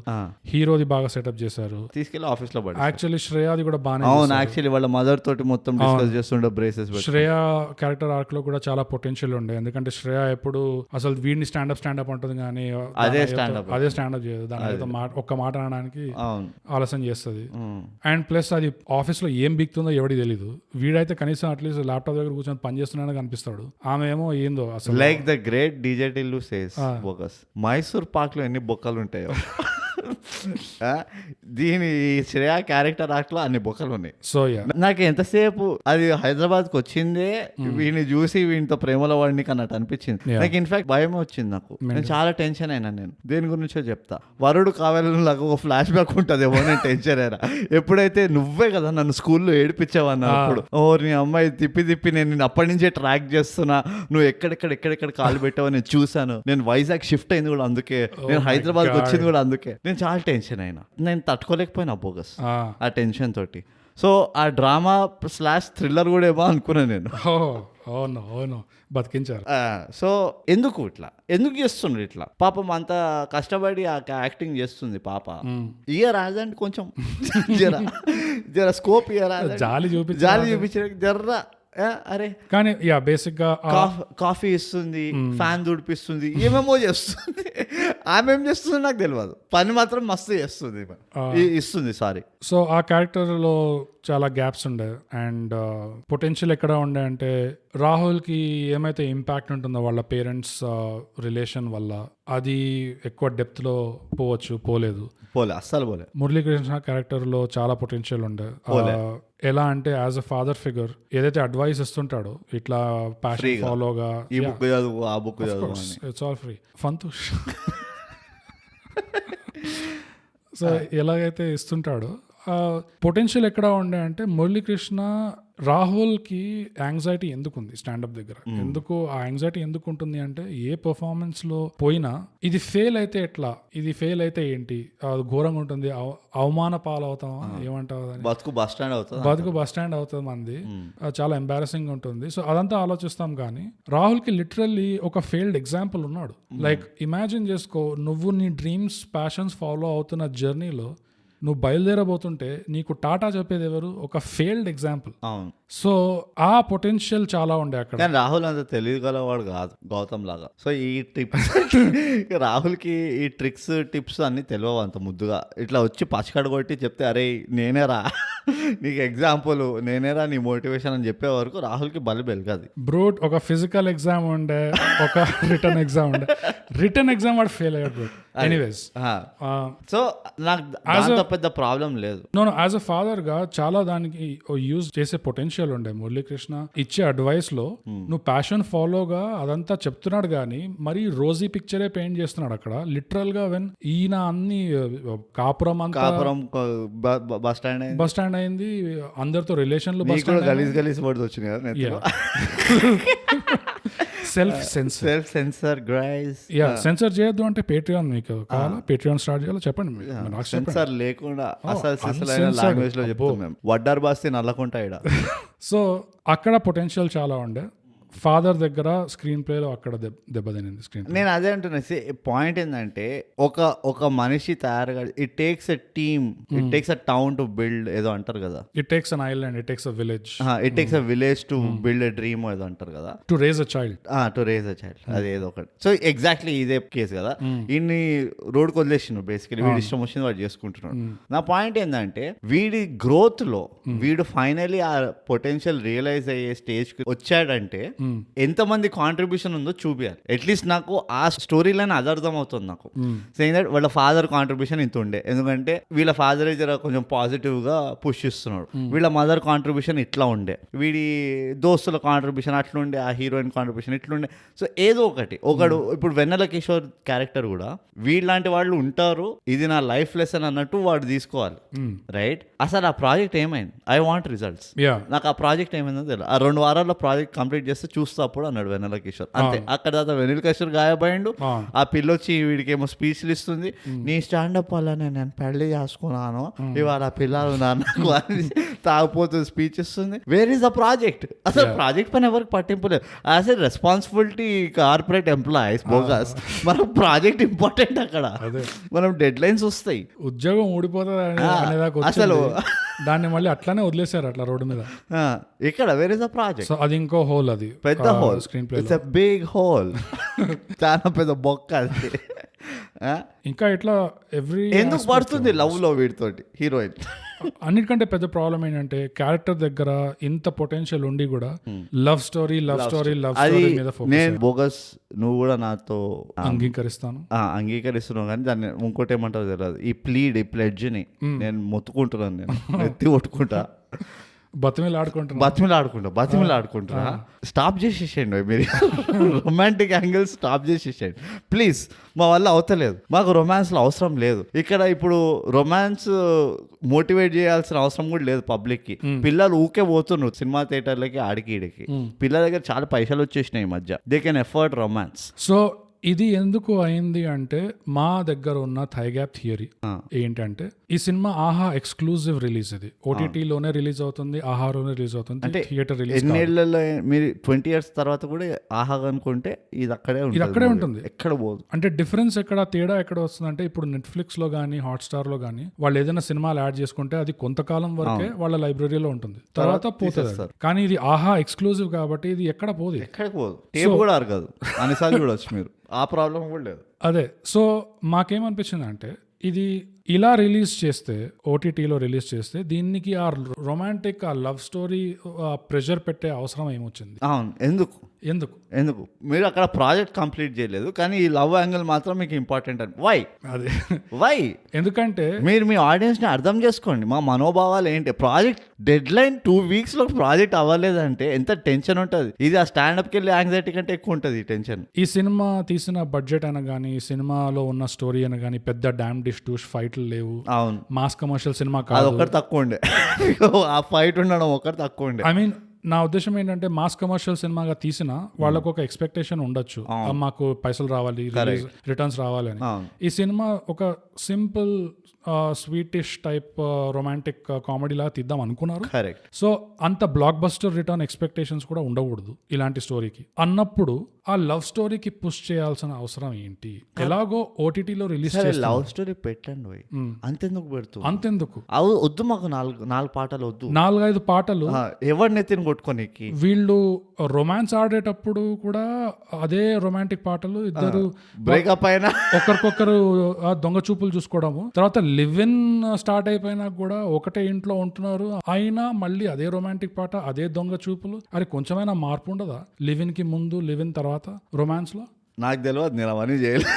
హీరోది బాగా సెటప్ చేశారు, తీసుకెళ్లి ఆఫీస్ లో. యాక్చువల్లీ శ్రేయాది కూడా బాగా, యాక్చువల్లీ వాళ్ళ మదర్ తోటి మొత్తం డిస్కస్ చేస్తుండే బ్రేసెస్. శ్రేయ క్యారెక్టర్ ఆర్క్ లో కూడా చాలా పొటెన్షియల్ ఉండే, ఎందుకంటే శ్రేయ ఎప్పుడు అసలు వీడిని స్టాండప్ ఉంటుంది కానీ అదే స్టాండప్ చేయదు. దాని ఒక్క మాట అనడానికి ఆలస్యం చేస్తుంది. అండ్ ప్లస్ అది ఆఫీస్ లో ఏం బిగుతుందో ఎవరికి తెలీదు. వీడైతే కనీసం అట్లీస్ట్ ల్యాప్టాప్ దగ్గర కూర్చొని పని చేస్తున్నాడని కనిపిస్తాడు. ఆమె ఏమో ఏందో అసలు. Like the great DJ Tillu says bogus, Mysore Pak లో ఎన్ని బొక్కలు ఉంటాయో దీని శ్రేయ క్యారెక్టర్ ఆర్క్ లో అన్ని బొక్కలు ఉన్నాయి. సో యా, నాకు ఎంతసేపు అది హైదరాబాద్కి వచ్చిందే వీడిని చూసి వీనితో ప్రేమలో వాడిని అన్నట్టు అనిపించింది. నాకు ఇన్ఫాక్ట్ భయం వచ్చింది. నాకు నేను చాలా టెన్షన్ అయినా. నేను దేని గురించో చెప్తా. వరుడు కావాలకు ఒక ఫ్లాష్ బ్యాక్ ఉంటుంది ఏమో, నేను టెన్షన్ అయినా. ఎప్పుడైతే నువ్వే కదా నన్ను స్కూల్లో ఏడిపించావన్నప్పుడు, ఓ నీ అమ్మాయి తిప్పి తిప్పి నేను అప్పటి నుంచే ట్రాక్ చేస్తున్నా, నువ్వు ఎక్కడెక్కడ కాలు పెట్టావో నేను చూసాను, నేను వైజాగ్ షిఫ్ట్ అయింది కూడా అందుకే, నేను హైదరాబాద్కి వచ్చింది కూడా అందుకే, నేను చాలా టెన్షన్ అయినా. నేను తట్టుకోలేకపోయినా బోగస్ ఆ టెన్షన్ తోటి. సో ఆ డ్రామా / థ్రిల్లర్ కూడా ఏమో అనుకున్నా నేను. అవును బతికించారు. సో ఎందుకు చేస్తుండ్రు ఇట్లా? పాపం అంత కష్టపడి ఆ యాక్టింగ్ చేస్తుంది పాప. ఇయర్ రాదండి కొంచెం జర స్కోప్ ఇయర్ జాలి చూపించే జర్రా. అరే కానీ యా బేసిక్ గా కాఫీ ఇస్తుంది, ఫ్యాన్ దుడిపిస్తుంది, ఏమేమో చేస్తుంది. ఆమె ఏం చేస్తుంది నాకు తెలియదు, పని మాత్రం మస్తు చేస్తుంది, ఇస్తుంది. సారీ. సో ఆ క్యారెక్టర్ లో చాలా గ్యాప్స్ ఉండే అండ్ పొటెన్షియల్ ఎక్కడ ఉండే అంటే, రాహుల్ కి ఏమైతే ఇంపాక్ట్ ఉంటుందో వాళ్ళ పేరెంట్స్ రిలేషన్ వల్ల, అది ఎక్కువ డెప్త్ లో పోలేదు. అస్సలు పోలే. మురళీకృష్ణ క్యారెక్టర్ లో చాలా పొటెన్షియల్ ఉండే. ఎలా అంటే యాజ్ అ ఫాదర్ ఫిగర్ ఏదైతే అడ్వైస్ ఇస్తుంటాడో, ఇట్లా ప్యాషన్ ఫాలోగా, ఈ బుక్ చదువు ఆ బుక్ చదువు, ఇట్స్ ఆల్ ఫ్రీ ఫంతూష్. సో ఎలాగైతే ఇస్తుంటాడో, పొటెన్షియల్ ఎక్కడ ఉండే అంటే, మురళీకృష్ణ రాహుల్ కి యాంగ్జైటీ ఎందుకు ఉంది స్టాండప్ దగ్గర, ఎందుకు ఆ యాంగ్జైటీ ఎందుకు ఉంటుంది అంటే, ఏ పర్ఫార్మెన్స్ లో పోయినా ఇది ఫెయిల్ అయితే ఎట్లా, ఇది ఫెయిల్ అయితే ఏంటి, అది ఘోరంగా ఉంటుంది, అవమాన పాలవుతామా, ఏమంటావు, బతుకు బస్ స్టాండ్ అవుతుంది మంది, చాలా ఎంబారసింగ్ ఉంటుంది. సో అదంతా ఆలోచిస్తాం. కానీ రాహుల్ కి లిటరల్లీ ఒక ఫెయిల్డ్ ఎగ్జాంపుల్ ఉన్నాడు. లైక్ ఇమాజిన్ చేసుకో, నువ్వు నీ డ్రీమ్స్ ప్యాషన్స్ ఫాలో అవుతున్న జర్నీలో నువ్వు బయలుదేరబోతుంటే నీకు టాటా చెప్పేది ఎవరు? ఒక ఫెయిల్డ్ ఎగ్జాంపుల్. సో ఆ పొటెన్షియల్ చాలా ఉండే అక్కడ. కానీ రాహుల్ అంత తెలియగలవాడు కాదు గౌతమ్ లాగా. సో ఈ టిప్స్ రాహుల్ కి ఈ ట్రిక్స్ టిప్స్ అన్ని తెలియవు అంత ముద్దుగా. ఇట్లా వచ్చి పచ్చకడ కొట్టి చెప్తే, అరే నేనేరా నీకు ఎగ్జాంపుల్, నేనేరా నీ మోటివేషన్ అని చెప్పే వరకు రాహుల్ కి బలి బెలగదు. బ్రూట్ ఒక ఫిజికల్ ఎగ్జామ్ ఉండే, ఒక రిటర్న్ ఎగ్జామ్ ఉండే. రిటర్న్ ఎగ్జామ్ వాడు ఫెయిల్ అయ్యాడు బ్రూట్. ఎనీవేస్, సో నాకు పెద్ద ప్రాబ్లం లేదు. నో యాజ్ అ ఫాదర్ గా చాలా దానికి యూజ్ చేసే పొటెన్షియల్ ఉండే. మురళీకృష్ణ ఇచ్చే అడ్వైస్ లో నువ్వు ప్యాషన్ ఫాలోగా అదంతా చెప్తున్నాడు, కానీ మరీ రోజీ పిక్చరే పెయింట్ చేస్తున్నాడు అక్కడ. లిటరల్ గా వెన్ ఈయన అన్ని కాపురం బస్ స్టాండ్ అయింది, అందరితో రిలేషన్లు గలీజ్ వర్డ్స్ వచ్చినాయి కదా. సెన్సర్ చేయొద్దు అంటే పేట్రియాన్ మీకు కావాలా? పేట్రియాన్ స్టార్ట్ చేయాలో చెప్పండి. సెన్సార్ లేకుండా అసలు లాంగ్వేజ్ లో చెప్తాం. వడ్డారు బాస్తే నల్లకుంటా ఇడ. సో అక్కడ పొటెన్షియల్ చాలా ఉండే. ఫాదర్ దగ్గర స్క్రీన్ ప్లేలో అక్కడ దెబ్బతినింది స్క్రీన్. నేను అదే అంటున్నా. పాయింట్ ఏంటంటే, ఒక మనిషి తయారుగా, it takes a team, it takes a town to build, ఏదో అంటారు కదా, it takes an island, it takes a village, it takes a village to build a dream, ఏదో అంటారు కదా, టు రేజ్ అ చైల్డ్, అది ఏదో ఒకటి. సో ఎగ్జాక్ట్లీ ఇదే కేసు కదా. ఇన్ని రోడ్కి వదిలేసిండు బేసికలీ, వీడి ఇష్టం వచ్చింది వాడు చేసుకుంటున్నాడు. నా పాయింట్ ఏంటంటే, వీడి గ్రోత్ లో వీడు ఫైనలీ ఆ పొటెన్షియల్ రియలైజ్ అయ్యే స్టేజ్ కి వచ్చాడంటే ఎంతమంది కాంట్రిబ్యూషన్ ఉందో చూపించాలి. అట్లీస్ట్ నాకు ఆ స్టోరీ లైన్ అది అర్థం అవుతుంది నాకు. సేయింగ్ దట్ వాళ్ళ ఫాదర్ కాంట్రిబ్యూషన్ ఇంత ఉండే, ఎందుకంటే వీళ్ళ ఫాదర్ జర కొంచెం పాజిటివ్ గా పుష్ ఇస్తున్నాడు, వీళ్ళ మదర్ కాంట్రిబ్యూషన్ ఇట్లా ఉండే, వీడి దోస్తుల కాంట్రిబ్యూషన్ అట్లుండే, ఆ హీరోయిన్ కాంట్రిబ్యూషన్ ఇట్లుండే. సో ఏదో ఒకడు ఇప్పుడు వెన్నెల కిషోర్ క్యారెక్టర్ కూడా వీళ్ళలాంటి వాళ్ళు ఉంటారు, ఇది నా లైఫ్ లెసన్ అన్నట్టు వాడు తీసుకోవాలి. రైట్? అసలు ఆ ప్రాజెక్ట్ ఏమైంది? I want results. నాకు ఆ ప్రాజెక్ట్ ఏమైందో తెలియదు. ఆ 2 వారాల్లో ప్రాజెక్ట్ కంప్లీట్ చేస్తే చూస్తా అప్పుడు అన్నాడు వెన్నెల కిషోర్. అంతే. అక్కడ తర్వాత వెన్నెల కిషోర్ గాయపడిండు. ఆ పిల్లొచ్చి వీడికి ఏమో స్పీచ్లు ఇస్తుంది, నీ స్టాండప్ వల్లనే నేను పెళ్లి చేసుకున్నాను, ఇవాళ పిల్లలు నాకు తాగిపోతుంది స్పీచ్ ఇస్తుంది. Where is the project? అసలు ప్రాజెక్ట్ పైన ఎవరికి పట్టింపు లేదు. As a responsibility corporate employees bogus, మనం ప్రాజెక్ట్ ఇంపార్టెంట్ అక్కడ, మనం డెడ్ లైన్స్ వస్తాయి, ఉద్యోగం ఊడిపోతుంది అసలు. దాన్ని మళ్ళీ అట్లానే వదిలేశారు అట్లా రోడ్డు మీద. ఇక్కడ వేర్ ఇస్ ద ప్రాజెక్ట్? అది ఇంకో హోల్, అది పెద్ద hole, screen play, it's a big hole, చాలా పెద్ద బొక్క అది. ఇంకా ఇట్లా ఎవ్రీ ఎందుకు పడుతుంది లవ్ లో వీడితోటి హీరోయిన్? అన్నిటికంటే పెద్ద ప్రాబ్లం ఏంటంటే క్యారెక్టర్ దగ్గర ఇంత పొటెన్షియల్ ఉండి కూడా లవ్ స్టోరీ మీద ఫోకస్. నేను బోగస్, నువ్వు కూడా నాతో అంగీకరిస్తున్నావు కానీ దాన్ని ఇంకోటి ఏమంటారు తెలియదు. ఈ ప్లెడ్జ్ ని నేను మొత్తుకుంటున్నాను, నేను ఎత్తి కొట్టుకుంటా, బతిమిలాడుకుంటా. స్టాప్ చేసేసేయండి మీరు రొమాంటిక్ యాంగిల్స్, స్టాప్ చేసేసేయండి ప్లీజ్. మా వల్ల అవుతలేదు, మాకు రొమాన్స్ లో అవసరం లేదు ఇక్కడ. ఇప్పుడు రొమాన్స్ మోటివేట్ చేయాల్సిన అవసరం కూడా లేదు పబ్లిక్ కి. పిల్లలు ఊకే పోతున్నారు సినిమా థియేటర్లకి, ఆడికి ఈడికి. పిల్లల దగ్గర చాలా పైసలు వచ్చేసినాయి ఈ మధ్య, they can afford romance. So ఇది ఎందుకు అయింది అంటే మా దగ్గర ఉన్న థై గ్యాప్ థియరీ ఏంటంటే, ఈ సినిమా ఆహా ఎక్స్క్లూజివ్ రిలీజ్, ఇది ఓటీటీలోనే రిలీజ్ అవుతుంది, ఆహాలోనే రిలీజ్ అవుతుంది, అంటే థియేటర్ రిలీజ్. ఎన్నేళ్లలో మీరు 20 years తర్వాత కూడా ఆహా అనుకుంటే ఇది అక్కడే ఉంటుంది, ఎక్కడ పోదు. అంటే డిఫరెన్స్ తేడా ఎక్కడ వస్తుందంటే, ఇప్పుడు నెట్ఫ్లిక్స్ లో కానీ హాట్స్టార్ లో కానీ వాళ్ళు ఏదైనా సినిమాలు యాడ్ చేసుకుంటే అది కొంతకాలం వరకే వాళ్ళ లైబ్రరీలో ఉంటుంది, తర్వాత పోతుంది. కానీ ఇది ఆహా ఎక్స్క్లూజివ్ కాబట్టి ఇది ఎక్కడ పోదు, ఎక్కడికి పోదు. టేప్ కూడా అరగదు, అన్నిసార్లు చూడొచ్చు మీరు, ఆ ప్రాబ్లం కూడా లేదు. అదే. సో మాకేమనిపించింది అంటే, ఇది ఇలా రిలీజ్ చేస్తే, ఓటీటీలో రిలీజ్ చేస్తే, దీనికి ఆ రొమాంటిక్, ఆ లవ్ స్టోరీ ప్రెషర్ పెట్టే అవసరం ఏమొచ్చింది? అవును, ఎందుకు మీరు అక్కడ ప్రాజెక్ట్ కంప్లీట్ చేయలేదు, కానీ ఈ లవ్ యాంగిల్ మాత్రం మీకు ఇంపార్టెంట్ అని. వై? ఎందుకంటే మీరు మీ ఆడియన్స్ ని అర్థం చేసుకోండి, మా మనోభావాలు ఏంటి. ప్రాజెక్ట్ డెడ్ లైన్ 2 weeks లో ప్రాజెక్ట్ అవ్వలేదంటే ఎంత టెన్షన్ ఉంటుంది. ఇది ఆ స్టాండప్కి వెళ్ళి యాంగ్జైటీ కంటే ఎక్కువ ఉంటుంది ఈ టెన్షన్. ఈ సినిమా తీసిన బడ్జెట్ అయినా కానీ, ఈ సినిమాలో ఉన్న స్టోరీ అయినా కానీ, పెద్ద డామ్ డిష్ టూష్ ఫైట్లు లేవు. అవును, మాస్ కమర్షియల్ సినిమా కాదు, ఒకటి తక్కువ ఉండే ఆ ఫైట్ ఉండడం ఒకటి తక్కువ ఉండే. ఐ మీన్ నా ఉద్దేశం ఏంటంటే, మాస్ కమర్షియల్ సినిమాగా తీసిన వాళ్ళకు ఒక ఎక్స్పెక్టేషన్ ఉండొచ్చు, మాకు పైసలు రావాలి, రిటర్న్స్ రావాలి అని. ఈ సినిమా ఒక simple sweetish type romantic comedy లాగా తీద్దాం అనుకున్నారు. సో అంత బ్లాక్ బస్టర్ రిటర్న్ ఎక్స్పెక్టేషన్స్ కూడా ఉండకూడదు ఇలాంటి స్టోరీకి అన్నప్పుడు, ఆ లవ్ స్టోరీకి పుష్ చేయాల్సిన అవసరం ఏంటి? ఎలాగో ఓటీటీలో రిలీజ్ లవ్ స్టోరీ పెట్టండి, అంతెందుకు వద్దు మాకు 4 పాటలు వద్దు, 4-5 పాటలు ఎవరినెత్తిని కొట్టుకోనికి. వీళ్ళు రొమాన్స్ ఆడేటప్పుడు కూడా అదే రొమాంటిక్ పాటలు, ఇద్దరు బ్రేకప్ అయినా ఒకరికొకరు దొంగ చూపులు చూసుకోవడము, తర్వాత లివ్ ఇన్ స్టార్ట్ అయిపోయినా కూడా ఒకటే ఇంట్లో ఉంటున్నారు, అయినా మళ్ళీ అదే రొమాంటిక్ పాట, అదే దొంగ చూపులు. అరే కొంచెమైనా మార్పు ఉండదా లివ్ ఇన్ కి ముందు, లివ్ ఇన్ తర్వాత రొమాన్స్ లో? నాకు తెలియదు, నేను అవన్నీ చేయలేదు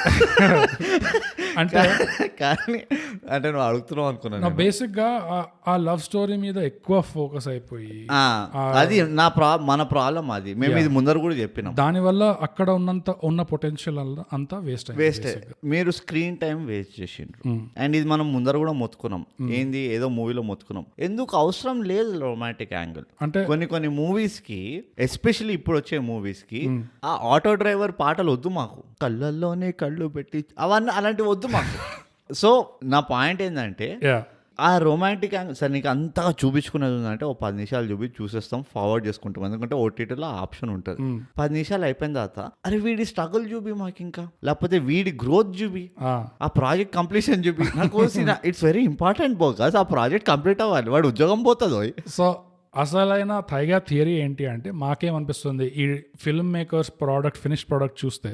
అంటే నువ్వు అడుగుతున్నావు అనుకున్నాను. బేసిక్ గా ఆ లవ్ స్టోరీ మీద ఎక్కువ ఫోకస్ అయిపోయి, అది మన ప్రాబ్లం. అది మేము ఇది ముందర కూడా చెప్పినాం. దానివల్ల అక్కడ ఉన్న పొటెన్షియల్ అంతా వేస్ట్. మీరు స్క్రీన్ టైం వేస్ట్ చేసిండ్రు. అండ్ ఇది మనం ముందర కూడా మొత్తుకున్నాం, ఏంది ఏదో మూవీలో మొత్తుకున్నాం. ఎందుకు అవసరం లేదు రొమాంటిక్ యాంగిల్ అంటే. కొన్ని మూవీస్ కి, ఎస్పెషల్లీ ఇప్పుడు వచ్చే మూవీస్ కి, ఆ ఆటో డ్రైవర్ పాటలు వద్దు మాకు, కళ్ళల్లోనే కళ్ళు పెట్టి అవన్నీ అలాంటివి వద్దు మాకు. సో నా పాయింట్ ఏంటంటే, ఆ రొమాంటిక్ యాంగిల్ సరే నీకు అంతగా చూపించుకునేది ఉందంటే, 10 నిమిషాలు చూసేస్తాం, ఫార్వర్డ్ చేసుకుంటాం. ఎందుకంటే ఓటీటీలో ఆప్షన్ ఉంటుంది. 10 నిమిషాలు అయిపోయిన తర్వాత, అరే వీడి స్ట్రగుల్ చూపి మాకు, ఇంకా లేకపోతే వీడి గ్రోత్ చూపి, ఆ ప్రాజెక్ట్ కంప్లీషన్ చూపి. నాకు ఇట్స్ వెరీ ఇంపార్టెంట్ బోకస్ ఆ ప్రాజెక్ట్ కంప్లీట్ అవ్వాలి, వాడు ఉద్యోగం పోతుంది. సో అసలైన థైగా థియరీ ఏంటి అంటే, మాకేమనిపిస్తుంది, ఈ ఫిల్మ్ మేకర్స్ ఫినిష్ ప్రోడక్ట్ చూస్తే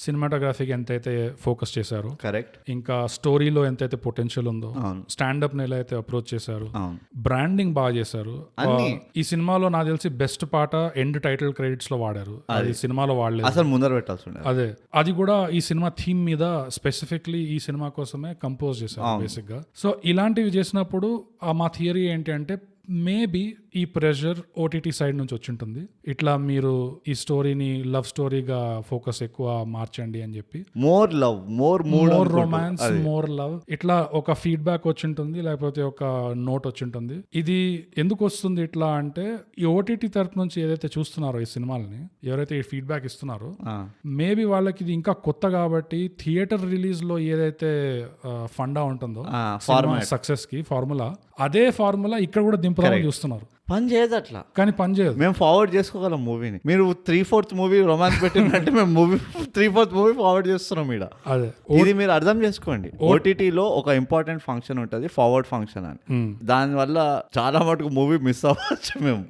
సినిమాటోగ్రఫీకి ఎంతైతే ఫోకస్ చేశారు, కరెక్ట్, ఇంకా స్టోరీలో ఎంతైతే పొటెన్షియల్ ఉందో, స్టాండప్ ఎలా అయితే అప్రోచ్ చేశారు, బ్రాండింగ్ బాగా చేశారు. ఈ సినిమాలో నాకు తెలిసి బెస్ట్ పాట ఎండ్ టైటిల్ క్రెడిట్స్ లో వాడారు, అది సినిమాలో వాడలేదు, అసలు ముందర పెట్టాల్సి. అదే, అది కూడా ఈ సినిమా థీమ్ మీద స్పెసిఫిక్లీ ఈ సినిమా కోసమే కంపోజ్ చేశారు బేసిక్ గా. సో ఇలాంటివి చేసినప్పుడు మా థియరీ ఏంటి అంటే, మేబీ ఈ ప్రెషర్ ఓటీటీ సైడ్ నుంచి వచ్చి ఉంటుంది, ఇట్లా మీరు ఈ స్టోరీని లవ్ స్టోరీగా ఫోకస్ ఎక్కువ మార్చండి అని చెప్పి, more love, more romance, more love, ఇట్లా ఒక ఫీడ్బ్యాక్ వచ్చి ఉంటుంది, లేకపోతే ఒక నోట్ వచ్చి ఉంటుంది. ఇది ఎందుకు వస్తుంది ఇట్లా అంటే, ఈ ఓటీటీ తరఫు నుంచి ఏదైతే చూస్తున్నారో ఈ సినిమాలని, ఎవరైతే ఈ ఫీడ్బ్యాక్ ఇస్తున్నారో, మేబీ వాళ్ళకి ఇది ఇంకా కొత్త కాబట్టి థియేటర్ రిలీజ్ లో ఏదైతే ఫండా ఉంటుందో సక్సెస్ కి ఫార్ములా, అదే ఫార్ములా ఇక్కడ కూడా దింపాలని చూస్తున్నారు. పని చేయదు అట్లా. కానీ పని చేయదు. మేము ఫార్వర్డ్ చేసుకోగలం మూవీని. మీరు 3/4 మూవీ రొమాన్స్ పెట్టిందంటే మేము మూవీ 3/4 మూవీ ఫార్వర్డ్ చేస్తున్నాం ఇక్కడ. అదే ఇది మీరు అర్థం చేసుకోండి. ఓటీటీలో ఒక ఇంపార్టెంట్ ఫంక్షన్ ఉంటుంది, ఫార్వర్డ్ ఫంక్షన్ అని. దానివల్ల చాలా మటుకు మూవీ మిస్ అవ్వచ్చు మేము.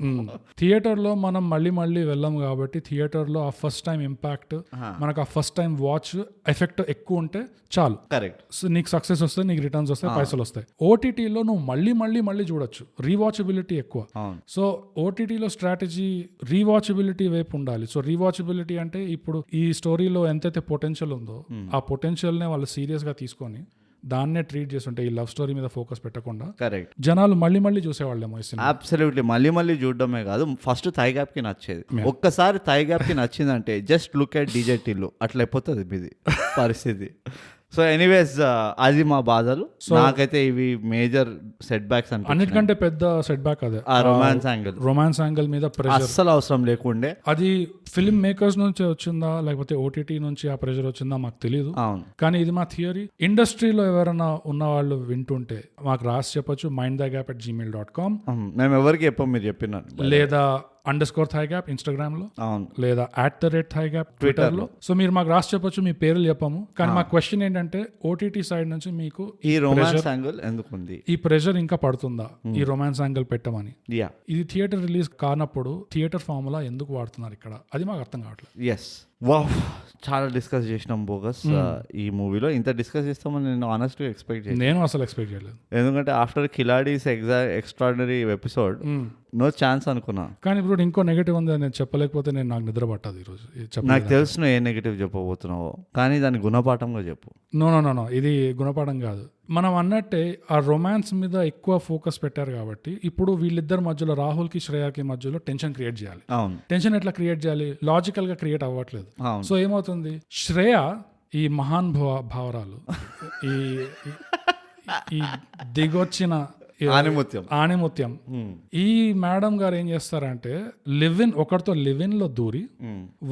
థియేటర్లో మనం మళ్ళీ వెళ్ళాము కాబట్టి థియేటర్లో ఆ ఫస్ట్ టైం ఇంపాక్ట్, మనకు ఆ ఫస్ట్ టైం వాచ్ ఎఫెక్ట్ ఎక్కువ ఉంటే చాలు. కరెక్ట్. సో నీకు సక్సెస్ వస్తాయి, నీకు రిటర్న్స్ వస్తాయి, పైసలు వస్తాయి. ఓటీటీలో నువ్వు మళ్ళీ చూడొచ్చు, రీవాచబిలిటీ ఎక్కువ. సో ఓటీటీలో స్ట్రాటజీ రీవాచబిలిటీ వైపు ఉండాలి. సో రీవాచబిలిటీ అంటే ఇప్పుడు ఈ స్టోరీలో ఎంతైతే పొటెన్షియల్ ఉందో ఆ పొటెన్షియల్ నే వాళ్ళు సీరియస్ గా తీసుకొని దాన్నే ట్రీట్ చేస్తుంటే ఈ లవ్ స్టోరీ మీద ఫోకస్ పెట్టకుండా కరెక్ట్ జనాలు మళ్ళీ చూసేవాళ్ళేమో ఈ సినిమా. అబ్సల్యూట్లీ మళ్ళీ చూడడమే కాదు, ఫస్ట్ థై గ్యాప్ కి నచ్చేది. ఒక్కసారి థై గ్యాప్ కి నచ్చిందంటే just look at DJ Tillu అట్లా అయిపోతుంది మీది పరిస్థితి. సో ఎనీవేస్ అది మా బాధలు. నాకైతే ఇవి మేజర్ సెట్ బ్యాక్స్ అని. అన్నిటికంటే పెద్ద సెట్ బ్యాక్ అదే రొమాన్స్ యాంగిల్ మీద ప్రెషర్ అస్సలు అవసరం లేకుండే. అది ఫిల్మ్ మేకర్స్ నుంచి వచ్చిందా లేకపోతే ఓటీటీ నుంచి ఆ ప్రెషర్ వచ్చిందా మాకు తెలియదు. కానీ ఇది మా థియరీ. ఇండస్ట్రీలో ఎవరైనా ఉన్న వాళ్ళు వింటుంటే మాకు రాసి చెప్పొచ్చు mindthegap@gmail.com. మేము ఎవరికి చెప్పాం, మీరు చెప్పినారు. లేదా _thigap ఇన్స్టాగ్రామ్ లో, లేదా @thigap ట్విట్టర్ లో. సో మీరు మాకు రాసి చెప్పొచ్చు, మీ పేర్లు చెప్పాము. కానీ మా క్వశ్చన్ ఏంటంటే ఓటీటీ సైడ్ నుంచి మీకు ఈ రొమాన్స్ యాంగిల్ ఎందుకుంది, ఈ ప్రెషర్ ఇంకా పడుతుందా ఈ రొమాన్స్ యాంగిల్ పెట్టమని. ఇది థియేటర్ రిలీజ్ కానప్పుడు థియేటర్ ఫార్ములా ఎందుకు వాడుతున్నారు ఇక్కడ, అది మాకు అర్థం కావట్లేదు. ఎస్ వావ్, చాలా డిస్కస్ చేసినాం బోగస్ ఈ మూవీలో. ఇంత డిస్కస్ చేస్తామని నేను ఆనెస్ట్గా ఎక్స్పెక్ట్ చేయలేదు. నేను అసలు ఎక్స్పెక్ట్ చేయలేదు. ఎందుకంటే ఆఫ్టర్ కిలాడీస్ ఎక్స్ట్రాడినరీ ఎపిసోడ్ నో ఛాన్స్ అనుకున్నా. కానీ ఇప్పుడు ఇంకో నెగటివ్ ఉంది, నేను చెప్పలేకపోతే నాకు నిద్ర పట్టదు ఈరోజు. నాకు తెలుసు నువ్వు ఏ నెగటివ్ చెప్పబోతున్నావో, కానీ దాన్ని గుణపాఠంగా చెప్పు. నో ఇది గుణపాఠం కాదు. మనం అన్నట్టే ఆ రొమాన్స్ మీద ఎక్కువ ఫోకస్ పెట్టారు కాబట్టి ఇప్పుడు వీళ్ళిద్దరి మధ్యలో, రాహుల్ కి శ్రేయాకి మధ్యలో టెన్షన్ క్రియేట్ చేయాలి. టెన్షన్ ఎట్లా క్రియేట్ చేయాలి, లాజికల్ గా క్రియేట్ అవ్వట్లేదు. సో ఏమవుతుంది, శ్రేయ ఈ మహాన్ భావరాలు, ఈ దిగొచ్చిన ఆణిముత్యం, ఈ మేడం గారు ఏం చేస్తారంటే ఒకరితో లివ్ ఇన్ లో దూరి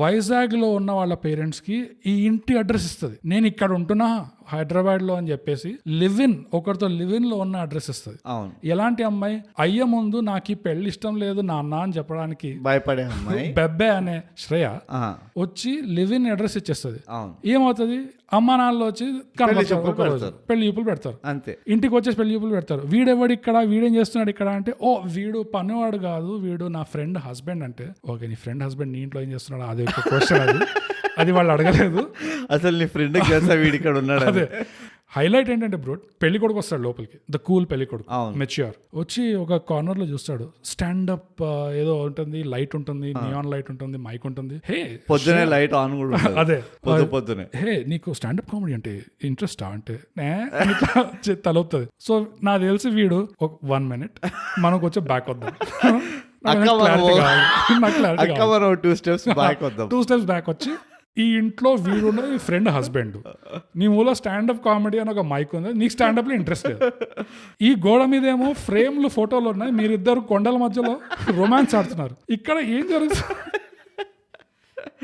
వైజాగ్ లో ఉన్న వాళ్ళ పేరెంట్స్ కి ఈ ఇంటి అడ్రస్ ఇస్తుంది. నేను ఇక్కడ ఉంటున్నా హైదరాబాద్ లో అని చెప్పేసి ఒకరితో లివ్ ఇన్ లో ఉన్న అడ్రస్ ఇస్తుంది. ఎలాంటి అమ్మాయి, అయ్య ముందు నాకు ఈ పెళ్లి ఇష్టం లేదు నాన్న అని చెప్పడానికి భయపడే అమ్మాయి బెబ్బే అనే శ్రేయ వచ్చి లివ్ ఇన్ అడ్రస్ ఇచ్చేస్తుంది. ఏమవుతుంది, అమ్మా నాన్నలు వచ్చి పెళ్లి చూపులు పెడతారు. అంతే, ఇంటికి వచ్చేసి పెళ్లి చూపులు పెడతారు. వీడెవడు ఇక్కడ, వీడేం చేస్తున్నాడు ఇక్కడ అంటే, ఓ వీడు పనివాడు కాదు, వీడు నా ఫ్రెండ్ హస్బెండ్ అంటే, ఓకే నీ ఫ్రెండ్ హస్బెండ్ నీ ఇంట్లో ఏం చేస్తున్నాడు, అదే ఒక క్వశ్చన్. అది వాళ్ళు అడగలేదు. అసలు నీ ఫ్రెండ్ వీడి ఇక్కడ ఉన్నాడు. అదే హైలైట్ ఏంటంటే బ్రో, పెళ్లి కొడుకు వస్తాడు లోపలికి, ద కూల్ పెళ్లి కొడుకు, మెచ్యూర్, వచ్చి ఒక కార్నర్ లో చూస్తాడు. స్టాండప్ ఏదో ఉంటుంది, లైట్ ఉంటుంది, నియాన్ లైట్ ఉంటుంది, మైక్ ఉంటుంది. హే పొద్దునే లైట్ ఆన్ కూడా, అదే పొద్దునే, హే నీకు స్టాండప్ కామెడీ అంటే ఇంట్రెస్టా అంటే తలవుతుంది. సో నాకు తెలిసి వీడు ఒక 1 minute మనకు వచ్చి బ్యాక్ వద్దాం, 2 steps బ్యాక్ వచ్చి, ఈ ఇంట్లో వీడున్న ఫ్రెండ్ హస్బెండ్, నీ మూల స్టాండప్ కామెడీ అని ఒక మైక్ ఉంది, నీకు స్టాండప్ లో ఇంట్రెస్ట్ లేదు. ఈ గోడ మీద ఏమో ఫ్రేమ్లు ఫోటోలు ఉన్నాయి, మీరిద్దరు కొండల మధ్యలో రొమాన్స్ ఆడుతున్నారు. ఇక్కడ ఏం జరుగుతుంది,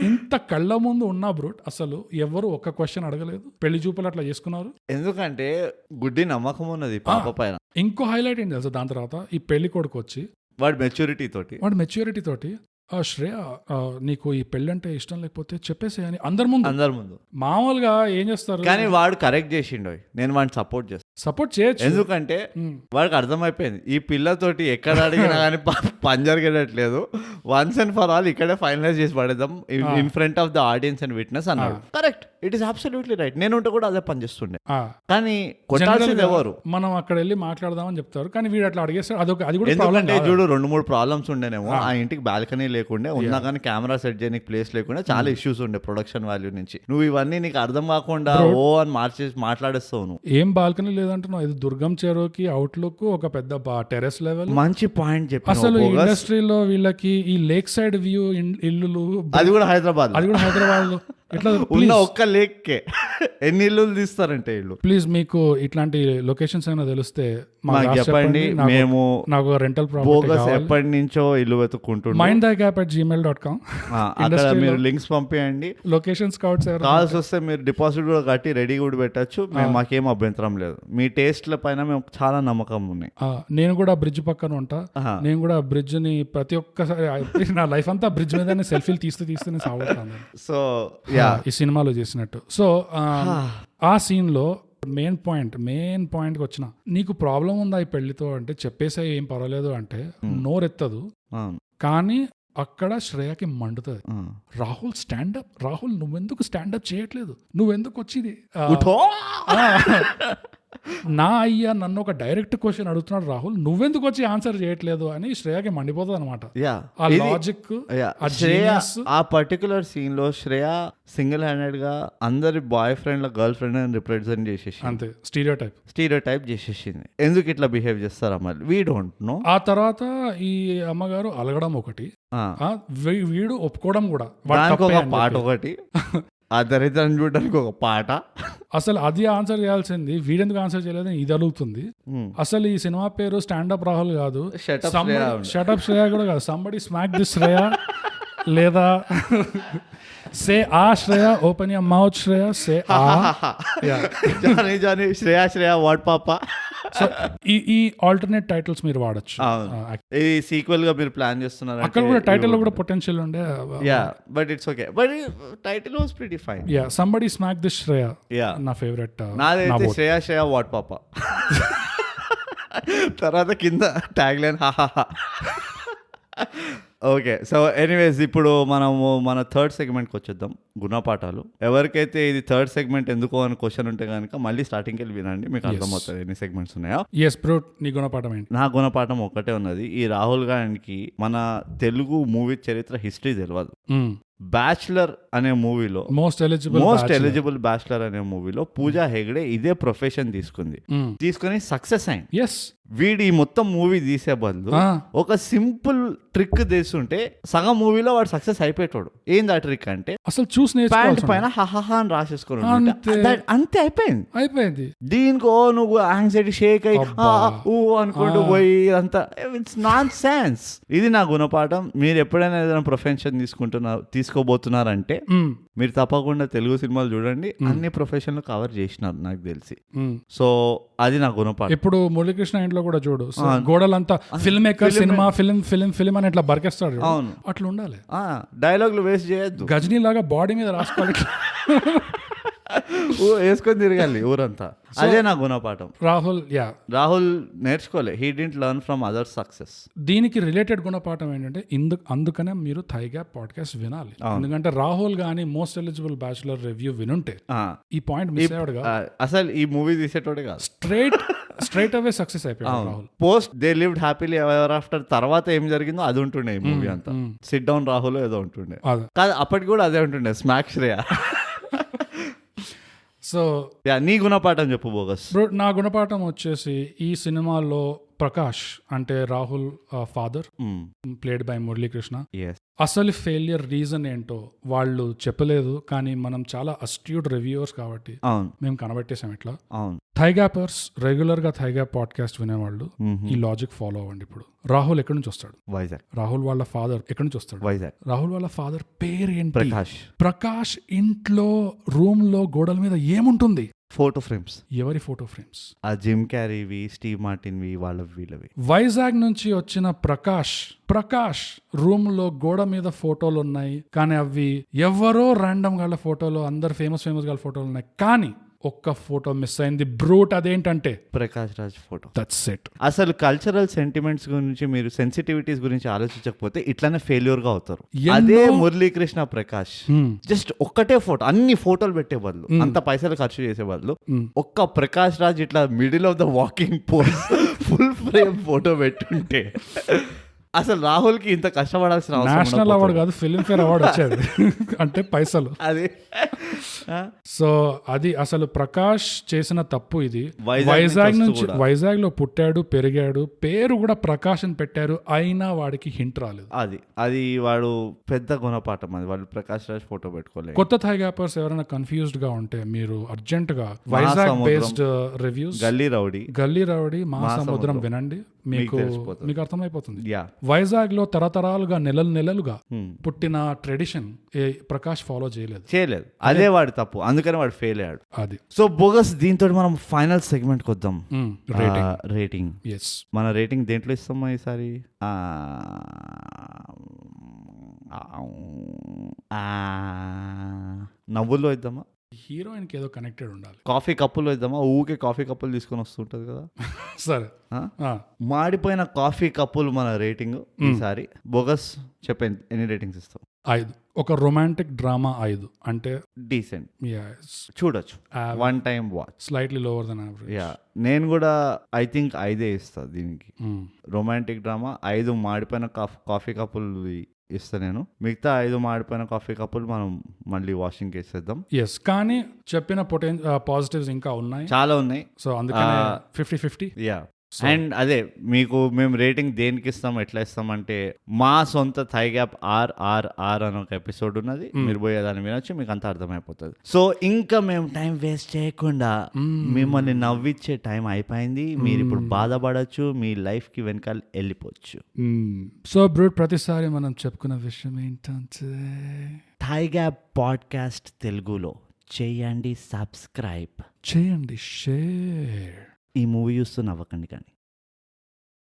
ఇంత కళ్ళ ముందు ఉన్నా బ్రూట్ అసలు ఎవరు ఒక్క క్వశ్చన్ అడగలేదు. పెళ్లి చూపులు అట్లా చేసుకున్నారు ఎందుకంటే గుడ్డి నమ్మకం ఉన్నది పాప పైన. ఇంకో హైలైట్ ఏంటి తెలుసు, దాని తర్వాత ఈ పెళ్లి కొడుకు వచ్చి వాడి మెచ్యూరిటీ తోటి శ్రేయ నీకు ఈ పెళ్ళి అంటే ఇష్టం లేకపోతే చెప్పేసి అని అందరి ముందు మామూలుగా ఏం చేస్తారు. కానీ వాడు కరెక్ట్ చేసిండు, నేను వాడిని సపోర్ట్ చేయొచ్చు. ఎందుకంటే వాడికి అర్థమైపోయింది ఈ పిల్లతోటి ఎక్కడ అడిగినా కానీ పని జరగట్లేదు, వన్స్ అండ్ ఫర్ ఆల్ ఇక్కడే ఫైనలైజ్ చేసి పడేద్దాం in front of the audience and witness అన్నాడు. Correct, it is absolutely right. నేను ఉంటే కూడా అదే పని చేస్తుండే. కానీ కొట్టాల్సింది ఎవరు, మనం అక్కడ వెళ్ళి మాట్లాడదామని చెప్తారు. కానీ వీడు అట్లా అడిగేస్తాడు, అది కూడా చూడు 2-3 ప్రాబ్లమ్స్ ఉండేనేమో. ఆ ఇంటికి బాల్కనీ లేకుండే, ఉన్నా కానీ కెమెరా సెట్ చేయడానికి ప్లేస్ లేకుండా చాలా ఇష్యూస్ ఉండే ప్రొడక్షన్ వాల్యూ నుంచి. నువ్వు ఇవన్నీ నీకు అర్థం కాకుండా ఓ అని మాట్లాడేస్తావు. నువ్వు ఏం బాల్కనీ లేదంటున్నావు, ఇది దుర్గం చెరువుకి అవుట్లుక్ ఒక పెద్ద టెరెస్ లెవెల్. మంచి పాయింట్ చెప్పి అసలు ఇండస్ట్రీలో వీళ్ళకి ఈ లేక్ సైడ్ వ్యూ ఇల్లులు, అది కూడా హైదరాబాద్ ఇట్లా ఉన్న ఒక్క లేక్కే ఎన్ని ఇల్లు తీస్తారంటే ఇల్లు. ప్లీజ్ మీకు ఇట్లాంటి లొకేషన్స్ అయినా తెలిస్తే మాకు చెప్పండి. మేము నాకు రెంటల్ బోగస్ ఎప్పటి నుంచో ఇల్లు వెతుక్కుంటున్నాం. mindthegap@gmail.com అక్కడ మీరు లింక్స్ పంపించండి. లొకేషన్ స్కౌట్స్ కాల్స్ వస్తే మీరు డిపాజిట్ కూడా కట్టి రెడీ కూడా పెట్టచ్చు. మాకేం అభ్యంతరం లేదు. మీ టేస్ట్ల పైన మేము చాలా నమ్మకం ఉన్నాయి. నేను కూడా బ్రిడ్జ్ పక్కన ఉంటా. నేను కూడా బ్రిడ్జ్ ని ప్రతి ఒక్కసారి నా లైఫ్ అంతా బ్రిడ్జ్ మీద సెల్ఫీలు తీస్తూనే సాగుతాను. సో ఈ సినిమాలో చేసినట్టు. సో ఆ సీన్ లో మెయిన్ పాయింట్కి వచ్చిన, నీకు ప్రాబ్లం ఉందా ఈ పెళ్లితో అంటే చెప్పేసే ఏం పర్వాలేదు అంటే నోరెత్తదు. కానీ అక్కడ శ్రేయకి మండుతుంది. రాహుల్ స్టాండప్, రాహుల్ నువ్వెందుకు స్టాండప్ చేయట్లేదు, నువ్వెందుకు వచ్చింది నా అయ్యా నన్ను ఒక డైరెక్ట్ క్వశ్చన్ అడుగుతున్నాడు రాహుల్, నువ్వెందుకు వచ్చి ఆన్సర్ చేయట్లేదు అని శ్రేయకి మండిపోతుంది అనమాట. ఆ లాజిక్, ఆ పర్టికులర్ సీన్ లో శ్రేయ సింగిల్ హ్యాండెడ్ గా అందరి boy friend girl friend represent చేసేసి అంతే స్టీరియో టైప్ చేసేసింది. ఎందుకు ఇట్లా బిహేవ్ చేస్తారా మరి వీ డోంట్ నో. ఆ తర్వాత ఈ అమ్మగారు అలగడం ఒకటి, వీడు ఒప్పుకోవడం కూడా, ఒక పాట ఒకటి, ఆ దరిద్రం చూడడానికి ఒక పాట. అసలు అది ఆన్సర్ చేయాల్సింది, వీడెందుకు ఆన్సర్ చేయలేదు ఇది అడుగుతుంది. అసలు ఈ సినిమా పేరు స్టాండప్ రాహుల్ కాదు, షటప్ శ్రేయ కూడా కాదు, సంబడి స్మాక్ దిస్ శ్రేయ లేదా say ah Shreya, open your mouth Shreya, say ah Johnny Shreya what papa. So ఈ ఆల్టర్నేట్ టైటిల్స్ మీరు వాడచ్చు. ఈ సీక్వెల్ గా మీరు ప్లాన్ చేస్తున్నారు. అక్కడ కూడా టైటిల్ లో కూడా పొటెన్షియల్ ఉండే. But it's okay, but title was pretty fine. Somebody smack this Shreya నా ఫేవరెట్. నాదైతే శ్రేయ వాట్ పాపా. తర్వాత కింద ట్యాగ్ లైన్ హాహా. ఓకే, సో ఎనీవేస్ ఇప్పుడు మనము మన థర్డ్ సెగ్మెంట్కి వచ్చేద్దాం, గుణపాఠాలు. ఎవరికైతే ఇది థర్డ్ సెగ్మెంట్ ఎందుకో అని క్వశ్చన్ ఉంటే కనుక మళ్ళీ స్టార్టింగ్కి వెళ్ళి వినండి, మీకు అర్థమవుతుంది ఎన్ని సెగ్మెంట్స్ ఉన్నాయో. నీ గుణపాఠం ఏంటి? నా గుణపాఠం ఒకటే ఉన్నది. ఈ రాహుల్ గారికి మన తెలుగు మూవీ చరిత్ర హిస్టరీ తెలియదు. బ్యాచులర్ అనే మూవీలో, మోస్ట్ ఎలిజిబుల్ బ్యాచులర్ అనే మూవీలో పూజా హెగ్డే ఇదే ప్రొఫెషన్ తీసుకుని సక్సెస్ అయింది. వీడి మొత్తం మూవీ తీసే బదులు ఒక సింపుల్ ట్రిక్ తీసుంటే సగం మూవీలో వాడు సక్సెస్ అయిపోయేటోడు. ఏంది ఆ ట్రిక్ అంటే అసలు చూసి ప్యాంట్ పైన హహహా అని రాసేసుకోవడం, అంతే అయిపోయింది. దీనికో నువ్వు యాంగ్జైటీ షేక్ అయ్యి అనుకుంటూ పోయి అంతా ఇట్స్ నాన్ సెన్స్. ఇది నా గుణపాఠం. మీరు ఎప్పుడైనా ఏదైనా ప్రొఫెషన్ తీసుకోబోతున్నారంటే మీరు తప్పకుండా తెలుగు సినిమాలు చూడండి, అన్ని ప్రొఫెషన్లు కవర్ చేసినారు నాకు తెలిసి. సో అది నా గుణపాఠం. ఇప్పుడు మురళీకృష్ణ ఇంట్లో కూడా చూడు, గోడలంతా ఫిల్మ్ మేకర్, సినిమా ఫిల్మ్ అని ఇట్లా బరికేస్తాడు. అవును, అట్లా ఉండాలి. డైలాగులు వేస్ట్ చేయొద్దు. గజనీ లాగా బాడీ మీద రాసుకోవాలి, వేసుకొని తిరగాలి ఊరంతా. అదే నా గుణపాఠం. రాహుల్ నేర్చుకోలే, he didn't learn from other success. దీనికి రిలేటెడ్ గుణపాఠం ఏంటంటే అందుకనే మీరు థై గ్యాప్ పాడ్కాస్ట్ వినాలి. ఎందుకంటే రాహుల్ గానీ మోస్ట్ ఎలిజిబుల్ బ్యాచులర్ రివ్యూ వినుంటే ఈ పాయింట్ మిస్ అయ్యాడు. అసలు ఈ మూవీ తీసేటోడే కాదు, స్ట్రైట్ అవే సక్సెస్ అయిపోయాడు Rahul. Post they lived happily ever after తర్వాత ఏం జరిగిందో అది ఉంటుండే ఈ మూవీ అంతా. సిట్ డౌన్ రాహుల్ ఏదో ఉంటుండే కాదు, అప్పటికి కూడా అదే ఉంటుండే, స్మాక్ శ్రేయ. సో నీ గుణపాఠం చెప్పు బోగస్. నా గుణపాఠం వచ్చేసి ఈ సినిమాలో ప్రకాష్ అంటే Rahul father played by Muralikrishna, అసలు ఫెయిలియర్ రీజన్ ఏంటో వాళ్ళు చెప్పలేదు, కానీ మనం చాలా అస్ట్యూట్ రివ్యూవర్స్ కాబట్టి మేము కనబెట్టేసాం. ఇట్లా థై గ్యాపర్స్ రెగ్యులర్ గా థై గ్యాప్ పాడ్కాస్ట్ వినేవాళ్ళు ఈ లాజిక్ ఫాలో అవ్వండి. ఇప్పుడు రాహుల్ ఎక్కడి నుంచి వస్తాడు? వైజాగ్. రాహుల్ వాళ్ళ ఫాదర్ ఎక్కడి నుంచి వస్తాడు? వైజాగ్. రాహుల్ వాళ్ళ ఫాదర్ పేరు ఏంటి? ప్రకాష్ ఇంట్లో రూమ్ లో గోడల మీద ఏముంటుంది? Photo frames. ఎవరి ఫోటో ఫ్రేమ్స్? ఆ జిమ్ క్యారీవి, స్టీవ్ మార్టిన్వి, వీళ్ళవి. వైజాగ్ నుంచి వచ్చిన ప్రకాష్ రూమ్ లో గోడ మీద ఫోటోలు ఉన్నాయి, కానీ అవి ఎవరో ర్యాండమ్ గాళ్ళ ఫోటోలు, అందరు ఫేమస్ గాళ్ళ ఫోటోలు ఉన్నాయి, కానీ ఒక్క ఫోటో మిస్ అయింది బ్రూట్. అదేంటంటే Prakash Raj photo. That's it. అసలు కల్చరల్ సెంటిమెంట్స్ గురించి మీరు సెన్సిటివిటీస్ గురించి ఆలోచించకపోతే ఇట్లానే ఫెయిల్యూర్ గా అవుతారు. అదే మురళీకృష్ణ ప్రకాష్ జస్ట్ ఒక్కటే ఫోటో, అన్ని ఫోటోలు పెట్టే బదులు, అంత పైసలు ఖర్చు చేసే బదులు ఒక్క ప్రకాష్ రాజ్ ఇట్లా middle of the walking pose full frame photo పెట్టుంటే అసలు రాహుల్ కి ఇంత కష్టపడాల్సిన నేషనల్ అవార్డు కాదు, ఫిల్మ్ ఫేర్ అవార్డు వచ్చేది. అంటే పైసలు. అది సో అది అసలు ప్రకాష్ చేసిన తప్పు ఇది. వైజాగ్ నుంచి వైజాగ్ లో పుట్టాడు, పెరిగాడు, పేరు కూడా ప్రకాష్ అని పెట్టారు, అయినా వాడికి హింట్ రాలేదు. అది వాడు పెద్ద గుణపాఠం. అది వాళ్ళు ప్రకాష్ రాజ్ ఫోటో పెట్టుకోలేదు. కొత్త థై గ్యాపర్స్ ఎవరైనా కన్ఫ్యూజ్డ్ గా ఉంటే మీరు అర్జెంట్ గా వైజాగ్ బేస్డ్ రివ్యూస్ గల్లీ రౌడీ మహాసముద్రం వినండి, మీకు అర్థమైపోతుంది. వైజాగ్ లో తరతరాలుగా నెలలుగా పుట్టిన ట్రెడిషన్ ప్రకాష్ ఫాలో చేయలేదు. అదే వాడి తప్పు, అందుకని వాడు ఫెయిల్ అయ్యాడు. అది సో బోగస్. దీంతో మనం ఫైనల్ సెగ్మెంట్ కి వద్దాం. రేటింగ్. మన రేటింగ్ దేంట్లో ఇస్తామా ఈసారి? నవ్వుల్లో ఇద్దామా? హీరోయిన్ కి ఏదో కనెక్టెడ్ ఉండాలి. కాఫీ కప్పులో ఇద్దామా? ఊకే కాఫీ కప్పులు తీసుకొని వస్తుంటది కదా. సరే, మాడిపోయిన కాఫీ కప్పులు మన రేటింగ్ ఈసారి. బోగస్ చెప్పండి, ఎన్ని రేటింగ్స్ ఇస్తాం? 5. ఒక రొమాంటిక్ డ్రామా 5 అంటే డీసెంట్, చూడొచ్చు, one time watch. Slightly lower then average. నేను కూడా ఐ థింక్ 5 ఇస్తా దీనికి. రొమాంటిక్ డ్రామా 5 మాడిపోయిన కాఫీ కప్పులు ఇస్తా నేను. మిగతా 5 మాడిపోయిన కాఫీ కప్పులు మనం మళ్ళీ వాషింగ్ వేసేద్దాం. కానీ చెప్పిన పాజిటివ్స్ ఇంకా ఉన్నాయి, చాలా ఉన్నాయి. సో అందుకని 50-50. అండ్ అదే మేము రేటింగ్ దేనికి ఇస్తాం, ఎట్లా ఇస్తామంటే మా సొంత థై గ్యాప్ ఆర్ అని ఒక ఎపిసోడ్ ఉన్నది, మీరు పోయేదాన్ని వినొచ్చు, మీకు అంతా అర్థమైపోతుంది. సో ఇంకా మేము టైం వేస్ట్ చేయకుండా మిమ్మల్ని నవ్విచ్చే టైం అయిపోయింది. మీరు ఇప్పుడు బాధపడచ్చు, మీ లైఫ్ కి వెనకాల వెళ్ళిపోవచ్చు. సో బ్రూట్, ప్రతిసారి మనం చెప్పుకున్న విషయం ఏంటంటే థై గ్యాప్ పాడ్కాస్ట్ తెలుగులో చేయండి, సబ్స్క్రైబ్ చేయండి, షేర్. ఈ మూవీ చూస్తూ నవ్వకండి కానీ.